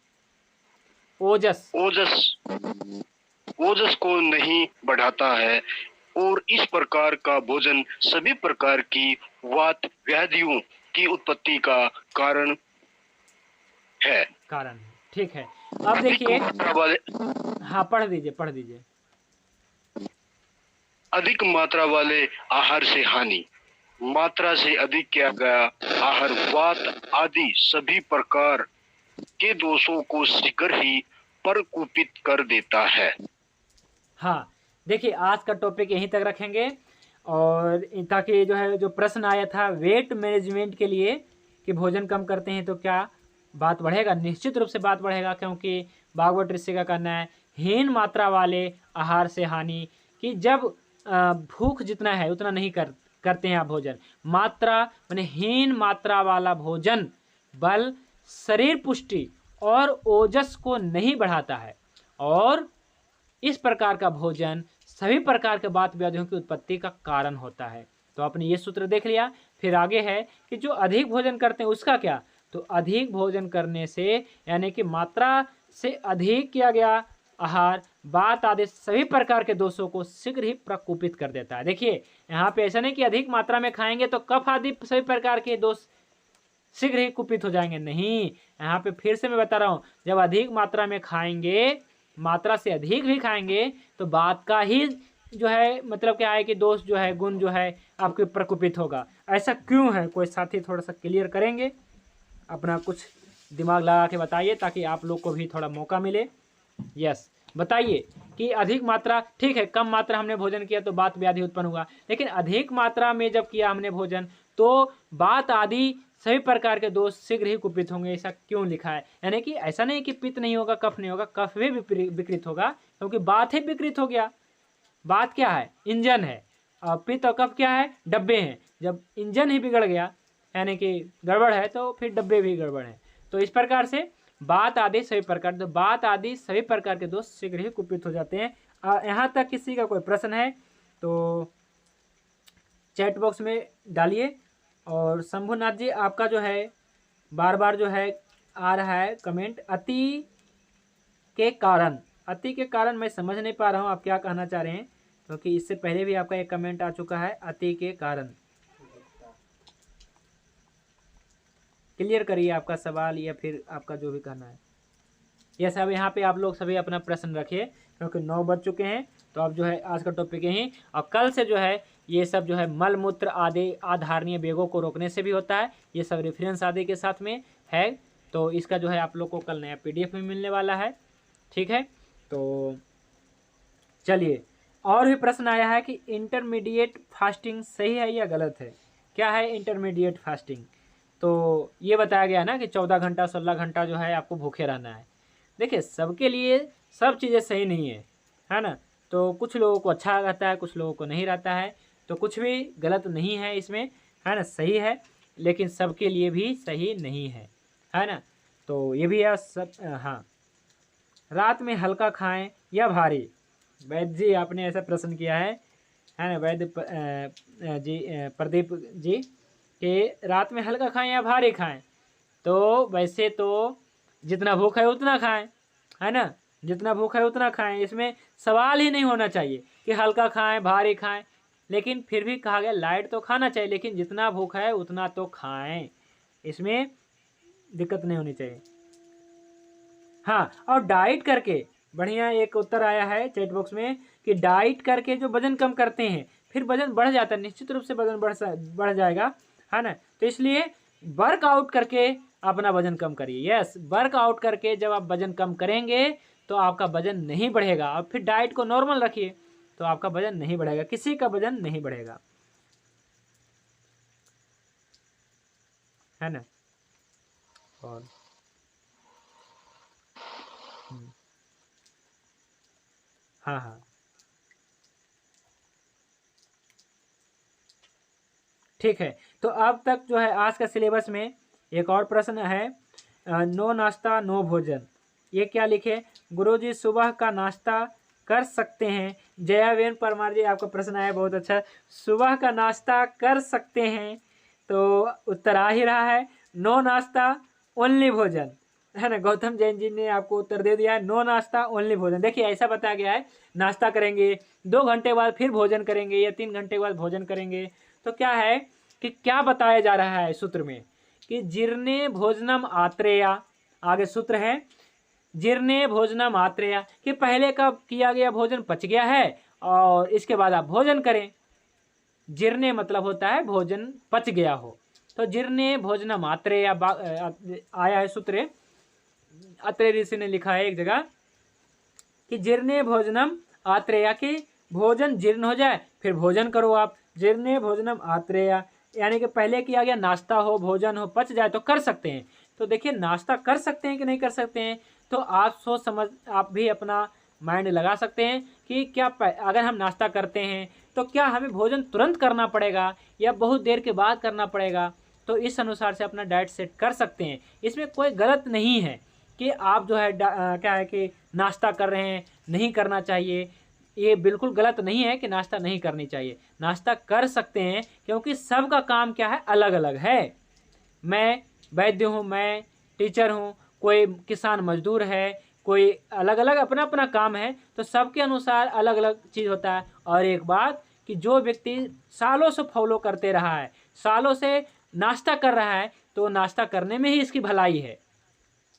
ओजस को नहीं बढ़ाता है और इस प्रकार का भोजन सभी प्रकार की वात व्याधियों की उत्पत्ति का कारण है। ठीक है। अब देखिए, हाँ पढ़ दीजिए। अधिक मात्रा वाले आहार से हानि। मात्रा से अधिक किया गया आहार वात आदि सभी प्रकार के दोषों को शीघ्र ही प्रकोपित कर देता है। हाँ, देखिए आज का टॉपिक यहीं तक रखेंगे, और ताकि जो है जो प्रश्न आया था वेट मैनेजमेंट के लिए कि भोजन कम करते हैं तो क्या बात बढ़ेगा, निश्चित रूप से बात बढ़ेगा, क्योंकि भागवत ऋषि का कहना है हीन मात्रा वाले आहार से हानि, कि जब भूख जितना है उतना नहीं करते हैं आप भोजन। मात्रा माने हीन मात्रा वाला भोजन बल, शरीर पुष्टि और ओजस को नहीं बढ़ाता है, और इस प्रकार का भोजन सभी प्रकार के वात व्याधियों की उत्पत्ति का कारण होता है। तो आपने ये सूत्र देख लिया। फिर आगे है कि जो अधिक भोजन करते हैं उसका क्या, तो अधिक भोजन करने से यानी कि मात्रा से अधिक किया गया आहार वात आदि सभी प्रकार के दोषों को शीघ्र ही प्रकोपित कर देता है। देखिए यहाँ पे ऐसा नहीं कि अधिक मात्रा में खाएंगे तो कफ आदि सभी प्रकार के दोष शीघ्र ही कुपित हो जाएंगे, नहीं। यहाँ पे फिर से मैं बता रहा हूँ, जब अधिक मात्रा में खाएंगे, मात्रा से अधिक भी खाएंगे तो बात का ही जो है मतलब क्या है कि दोष जो है, गुण जो है आपके प्रकोपित होगा। ऐसा क्यों है, कोई साथी थोड़ा सा क्लियर करेंगे, अपना कुछ दिमाग लगा के बताइए ताकि आप लोग को भी थोड़ा मौका मिले। यस बताइए कि अधिक मात्रा, ठीक है कम मात्रा हमने भोजन किया तो वात व्याधि उत्पन्न हुआ, लेकिन अधिक मात्रा में जब किया हमने भोजन तो वात आदि सभी प्रकार के दोष शीघ्र ही कुपित होंगे, ऐसा क्यों लिखा है। यानी कि ऐसा नहीं कि पित्त नहीं होगा, कफ नहीं होगा, कफ भी विकृत होगा क्योंकि वात ही विकृत हो गया। वात क्या है, इंजन है, और पित्त और कफ क्या है, डब्बे हैं। जब इंजन ही बिगड़ गया यानी कि गड़बड़ है तो फिर डब्बे भी गड़बड़ है। तो इस प्रकार से वात आदि सभी प्रकार, तो वात आदि सभी प्रकार के दोष शीघ्र ही कुपित हो जाते हैं। यहाँ तक किसी का कोई प्रश्न है तो चैट बॉक्स में डालिए। और शंभुनाथ जी आपका जो है बार बार जो है आ रहा है कमेंट, अति के कारण, अति के कारण मैं समझ नहीं पा रहा हूँ आप क्या कहना चाह रहे हैं, क्योंकि इससे पहले भी आपका एक कमेंट आ चुका है अति के कारण। क्लियर करिए आपका सवाल या फिर आपका जो भी कहना है। यह सब यहाँ पे आप लोग सभी अपना प्रश्न रखिए क्योंकि 9 बज चुके हैं। तो अब जो है आज का टॉपिक यही, और कल से जो है ये सब जो है मल मूत्र आदि आधारणीय वेगों को रोकने से भी होता है, ये सब रेफरेंस आदि के साथ में है। तो इसका जो है आप लोग को कल नया PDF में मिलने वाला है, ठीक है। तो चलिए, और भी प्रश्न आया है कि इंटरमीडिएट फास्टिंग सही है या गलत है। क्या है इंटरमीडिएट फास्टिंग, तो ये बताया गया ना कि 14 घंटा 16 घंटा जो है आपको भूखे रहना है। देखिए सबके लिए सब चीज़ें सही नहीं है ना। तो कुछ लोगों को अच्छा रहता है, कुछ लोगों को नहीं रहता है, तो कुछ भी गलत नहीं है इसमें, है ना, सही है, लेकिन सबके लिए भी सही नहीं है ना। तो ये भी है सब। हाँ, रात में हल्का खाएं या भारी, वैद्य जी आपने ऐसा प्रश्न किया है ना वैद्य जी प्रदीप जी, कि रात में हल्का खाएं या भारी खाएं। तो वैसे तो जितना भूख है उतना खाएं, है ना, जितना भूख है उतना खाएं, इसमें सवाल ही नहीं होना चाहिए कि हल्का खाएं भारी खाएं। लेकिन फिर भी कहा गया लाइट तो खाना चाहिए, लेकिन जितना भूख है उतना तो खाएं, इसमें दिक्कत नहीं होनी चाहिए। हाँ, और डाइट करके, बढ़िया एक उत्तर आया है चैट बॉक्स में कि डाइट करके जो वजन कम करते हैं फिर वजन बढ़ जाता है, निश्चित रूप से वजन बढ़ जाएगा, है ना। तो इसलिए वर्कआउट करके अपना वजन कम करिए। यस, वर्कआउट करके जब आप वजन कम करेंगे तो आपका वजन नहीं बढ़ेगा, और फिर डाइट को नॉर्मल रखिए तो आपका वजन नहीं बढ़ेगा, किसी का वजन नहीं बढ़ेगा, है ना। और हाँ हाँ ठीक है। तो अब तक जो है आज का सिलेबस में एक और प्रश्न है, नो नाश्ता नो भोजन, ये क्या लिखे गुरुजी, सुबह का नाश्ता कर सकते हैं। जयावेन परमार जी आपका प्रश्न आया, बहुत अच्छा, सुबह का नाश्ता कर सकते हैं, तो उत्तर आ ही रहा है नो नाश्ता ओनली भोजन, है ना। गौतम जैन जी ने आपको उत्तर दे दिया है नो नाश्ता ओनली भोजन। देखिए ऐसा बताया गया है नाश्ता करेंगे 2 घंटे बाद फिर भोजन करेंगे या 3 घंटे बाद भोजन करेंगे, तो क्या है कि क्या बताया जा रहा है सूत्र में कि जीर्णे भोजनम आत्रेया, आगे सूत्र है जीर्णे भोजनम आत्रेया, कि पहले का किया गया भोजन पच गया है और इसके बाद आप भोजन करें। जीर्णे मतलब होता है भोजन पच गया हो, तो जीर्णे भोजनम आत्रेया आया है सूत्र, अत्रे ऋषि ने लिखा है एक जगह कि जीर्णे भोजनम आत्रेया, कि भोजन जीर्ण हो जाए फिर भोजन करो आप। जीर्णे भोजनम आत्रेया यानी कि पहले किया गया नाश्ता हो, भोजन हो, पच जाए तो कर सकते हैं। तो देखिए नाश्ता कर सकते हैं कि नहीं कर सकते हैं, तो आप सोच समझ आप भी अपना माइंड लगा सकते हैं कि क्या अगर हम नाश्ता करते हैं तो क्या हमें भोजन तुरंत करना पड़ेगा या बहुत देर के बाद करना पड़ेगा, तो इस अनुसार से अपना डाइट सेट कर सकते हैं। इसमें कोई गलत नहीं है कि आप जो है क्या है कि नाश्ता कर रहे हैं, नहीं करना चाहिए। ये बिल्कुल गलत नहीं है कि नाश्ता नहीं करनी चाहिए, नाश्ता कर सकते हैं, क्योंकि सबका काम क्या है, अलग अलग है। मैं वैद्य हूँ, मैं टीचर हूँ, कोई किसान मजदूर है, कोई अलग अलग अपना अपना काम है, तो सबके अनुसार अलग अलग चीज़ होता है। और एक बात कि जो व्यक्ति सालों से फॉलो करते रहा है, सालों से नाश्ता कर रहा है, तो नाश्ता करने में ही इसकी भलाई है,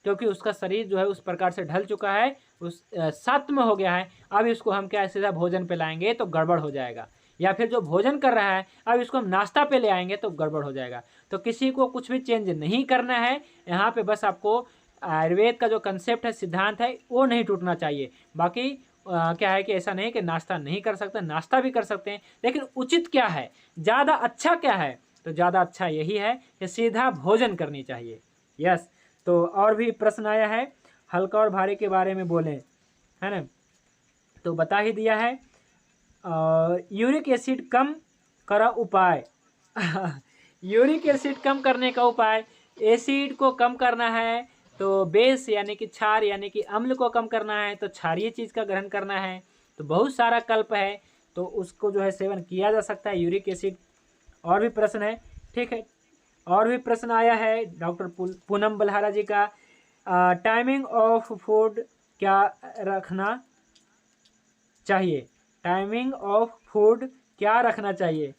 क्योंकि उसका शरीर जो है उस प्रकार से ढल चुका है, उस सत्व हो गया है। अब इसको हम क्या सीधा भोजन पे लाएंगे तो गड़बड़ हो जाएगा, या फिर जो भोजन कर रहा है अब इसको हम नाश्ता पे ले आएंगे तो गड़बड़ हो जाएगा। तो किसी को कुछ भी चेंज नहीं करना है यहाँ पे, बस आपको आयुर्वेद का जो कंसेप्ट है, सिद्धांत है, वो नहीं टूटना चाहिए। बाकी क्या है कि ऐसा नहीं कि नाश्ता नहीं कर सकते, नाश्ता भी कर सकते हैं, लेकिन उचित क्या है, ज़्यादा अच्छा क्या है, तो ज़्यादा अच्छा यही है कि सीधा भोजन करनी चाहिए। यस। तो और भी प्रश्न आया है, हल्का और भारी के बारे में बोलें, है ना, तो बता ही दिया है। यूरिक एसिड कम करा उपाय यूरिक एसिड कम करने का उपाय, एसिड को कम करना है तो बेस यानी कि क्षार यानी कि अम्ल को कम करना है तो क्षारीय चीज़ का ग्रहण करना है। तो बहुत सारा कल्प है, तो उसको जो है सेवन किया जा सकता है यूरिक एसिड। और भी प्रश्न है, ठीक है, और भी प्रश्न आया है डॉक्टर पूनम बलहारा जी का, टाइमिंग ऑफ फूड क्या रखना चाहिए, टाइमिंग ऑफ फूड क्या रखना चाहिए,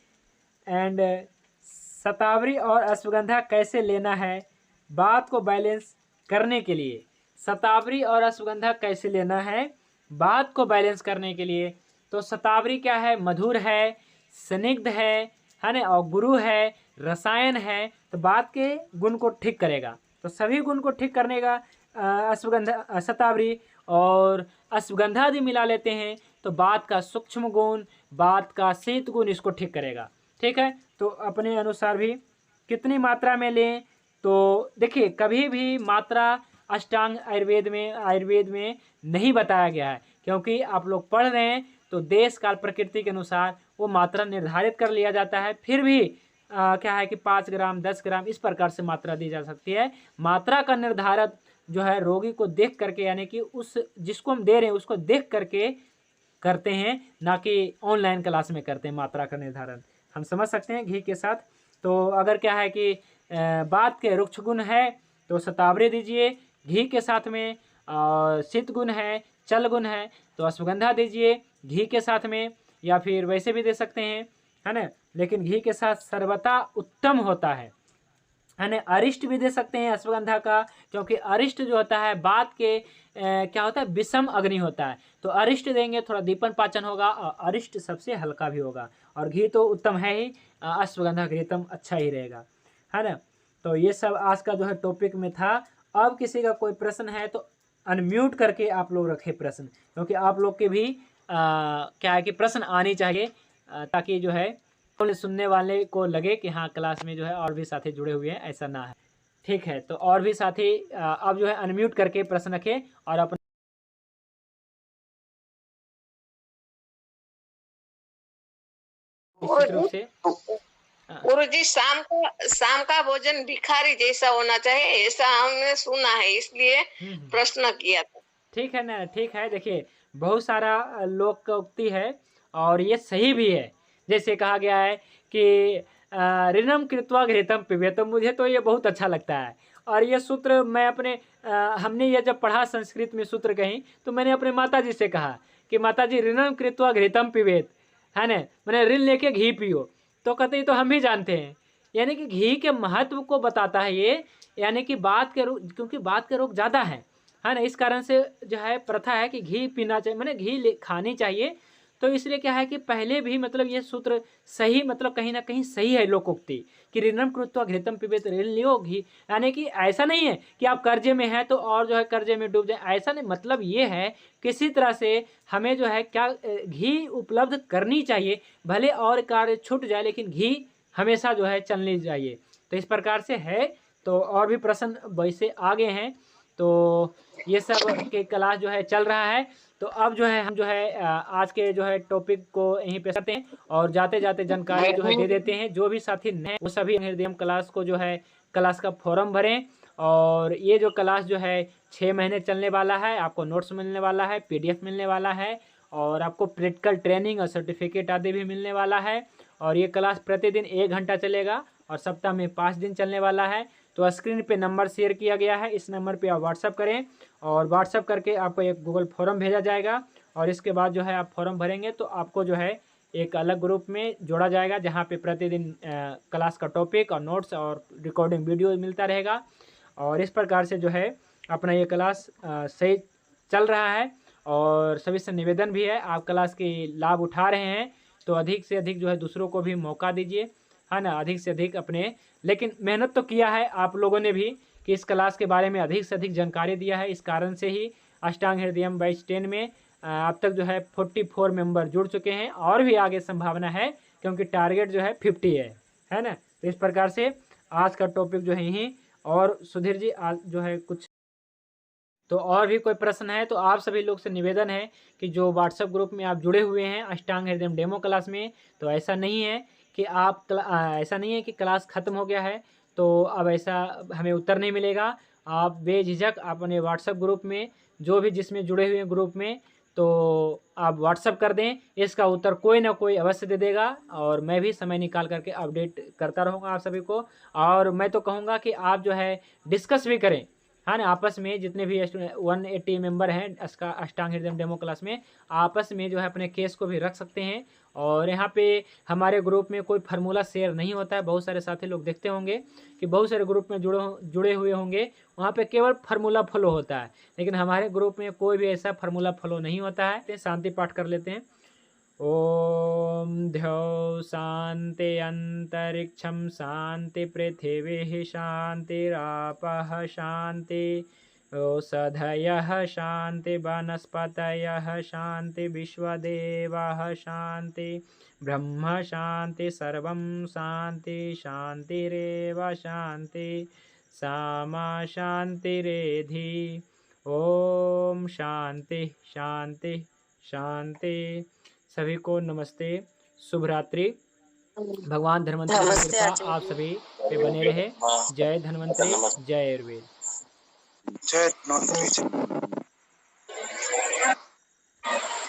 एंड शतावरी और अश्वगंधा कैसे लेना है बात को बैलेंस करने के लिए। शतावरी और अश्वगंधा कैसे लेना है बात को बैलेंस करने के लिए, तो शतावरी क्या है, मधुर है, स्निग्ध है ना, और गुरु है, रसायन है, तो बात के गुण को ठीक करेगा। तो सभी गुण को ठीक करने का अश्वगंधा शतावरी और अश्वगंधा यदि मिला लेते हैं तो बात का सूक्ष्म गुण, बात का शीत गुण इसको ठीक करेगा। ठीक है, तो अपने अनुसार भी कितनी मात्रा में लें, तो देखिए कभी भी मात्रा अष्टांग आयुर्वेद में नहीं बताया गया है, क्योंकि आप लोग पढ़ रहे हैं तो देश काल प्रकृति के अनुसार वो मात्रा निर्धारित कर लिया जाता है। फिर भी क्या है कि 5 ग्राम 10 ग्राम इस प्रकार से मात्रा दी जा सकती है। मात्रा का निर्धारण जो है रोगी को देख करके, यानी कि उस जिसको हम दे रहे हैं उसको देख करके करते हैं, ना कि ऑनलाइन क्लास में करते हैं मात्रा का निर्धारण। हम समझ सकते हैं घी के साथ। तो अगर क्या है कि बात के रुक्ष गुण है तो शतावरी दीजिए, घी के साथ में शीत गुण है, चल गुण है तो अश्वगंधा दीजिए घी के साथ में, या फिर वैसे भी दे सकते हैं, है ना, लेकिन घी के साथ सर्वथा उत्तम होता है ना। अरिष्ट भी दे सकते हैं अश्वगंधा का, क्योंकि अरिष्ट जो होता है बात के क्या होता है, विषम अग्नि होता है, तो अरिष्ट देंगे थोड़ा दीपन पाचन होगा, और अरिष्ट सबसे हल्का भी होगा, और घी तो उत्तम है ही, अश्वगंधा घृतम अच्छा ही रहेगा, है ना। तो ये सब आज का जो है टॉपिक में था। अब किसी का कोई प्रश्न है तो अनम्यूट करके आप लोग रखें प्रश्न, क्योंकि आप लोग के भी क्या है कि प्रश्न आने चाहिए, ताकि जो है सुनने वाले को लगे कि हाँ क्लास में जो है और भी साथी जुड़े हुए हैं, ऐसा ना है। ठीक है, तो और भी साथी अब जो है अनम्यूट करके प्रश्न रखें और अपना निश्चित रूप से गुरुजी शाम का भोजन भिखारी जैसा होना चाहिए, ऐसा हमने सुना है, इसलिए प्रश्न किया था। ठीक है ना, ठीक है। देखिए बहुत सारा लोकोक्ति है और ये सही भी है। जैसे कहा गया है कि ऋणम कृत्वा घृतम पिबेत, तो मुझे तो ये बहुत अच्छा लगता है। और ये सूत्र मैं अपने हमने ये जब पढ़ा संस्कृत में सूत्र कहीं, तो मैंने अपने माता जी से कहा कि माता जी ऋणम कृत्वा घृतम पिबेत, है ना, मैंने ऋण लेके घी पियो। तो कहते तो हम भी जानते हैं, यानी कि घी के महत्व को बताता है ये, यानी कि बात के रोग, क्योंकि बात के रोग ज़्यादा है ना, इस कारण से जो है प्रथा है कि घी पीना चाहिए, मैंने घी खानी चाहिए। तो इसलिए क्या है कि पहले भी मतलब ये सूत्र सही, मतलब कहीं ना कहीं सही है लोकोक्ति कि ऋणम कृत्वा घृतम पिबेत, ऋण लियो घी, यानी कि ऐसा नहीं है कि आप कर्जे में हैं तो और जो है कर्जे में डूब जाए, ऐसा नहीं। मतलब ये है किसी तरह से हमें जो है क्या घी उपलब्ध करनी चाहिए, भले और कार्य छूट जाए लेकिन घी हमेशा जो है चलनी चाहिए। तो इस प्रकार से है। तो और भी प्रश्न वैसे आगे हैं, तो ये सब के क्लास जो है चल रहा है। तो अब जो है हम जो है आज के जो है टॉपिक को यहीं पे करते हैं और जाते जाते जानकारी जो है दे देते हैं। जो भी साथी नए वो सभी हृदयम क्लास को जो है क्लास का फॉर्म भरें। और ये जो क्लास जो है 6 महीने चलने वाला है। आपको नोट्स मिलने वाला है, PDF मिलने वाला है और आपको प्रैक्टिकल ट्रेनिंग और सर्टिफिकेट आदि भी मिलने वाला है। और ये क्लास प्रतिदिन 1 घंटा चलेगा और सप्ताह में 5 दिन चलने वाला है। तो स्क्रीन पे नंबर शेयर किया गया है, इस नंबर पे आप व्हाट्सअप करें और व्हाट्सअप करके आपको एक गूगल फॉर्म भेजा जाएगा। और इसके बाद जो है आप फॉर्म भरेंगे तो आपको जो है एक अलग ग्रुप में जोड़ा जाएगा, जहाँ पे प्रतिदिन क्लास का टॉपिक और नोट्स और रिकॉर्डिंग वीडियो मिलता रहेगा। और इस प्रकार से जो है अपना ये क्लास सही चल रहा है। और सभी से निवेदन भी है, आप क्लास की लाभ उठा रहे हैं तो अधिक से अधिक जो है दूसरों को भी मौका दीजिए, है ना। अधिक से अधिक अपने, लेकिन मेहनत तो किया है आप लोगों ने भी कि इस क्लास के बारे में अधिक से अधिक जानकारी दिया है। इस कारण से ही अष्टांग हृदयम बैच 10 में अब तक जो है 44 मेंबर जुड़ चुके हैं और भी आगे संभावना है, क्योंकि टारगेट जो है 50 है ना। तो इस प्रकार से आज का टॉपिक जो है यहीं। और सुधीर जी आज जो है कुछ तो और भी कोई प्रश्न है तो आप सभी लोग से निवेदन है कि जो व्हाट्सएप ग्रुप में आप जुड़े हुए हैं अष्टांग हृदयम डेमो क्लास में, तो ऐसा नहीं है कि ऐसा नहीं है कि क्लास ख़त्म हो गया है तो अब ऐसा हमें उत्तर नहीं मिलेगा। आप बेझिझक अपने व्हाट्सएप ग्रुप में जो भी जिसमें जुड़े हुए हैं ग्रुप में, तो आप व्हाट्सएप कर दें, इसका उत्तर कोई ना कोई अवश्य दे देगा। और मैं भी समय निकाल करके अपडेट करता रहूँगा आप सभी को। और मैं तो कहूँगा कि आप जो है डिस्कस भी करें, हाँ ना, आपस में जितने भी 180 मेंबर हैं अष्टांग हृदयम डेमो क्लास में, आपस में जो है अपने केस को भी रख सकते हैं। और यहाँ पे हमारे ग्रुप में कोई फार्मूला शेयर नहीं होता है। बहुत सारे साथी लोग देखते होंगे कि बहुत सारे ग्रुप में जुड़े हुए होंगे, वहाँ पे केवल फार्मूला फॉलो होता है, लेकिन हमारे ग्रुप में कोई भी ऐसा फार्मूला फॉलो नहीं होता है। शांति पाठ कर लेते हैं। ओम द्यौ शांति अंतरिक्षम शांति पृथिवी शांतिरापः शांति औषधयः शांति वनस्पतयः शांति विश्वदेवाः शांति ब्रह्म शांति सर्वं शांति शांतिरेव शांति सामा शांतिरेधि। ओम शांति शांति शांति। सभी को नमस्ते, शुभ रात्रि। भगवान धन्वंतरि की कृपा आप सभी पे बने रहे। जय धन्वंतरि, जय आयुर्वेद। जय धन्वंतरि।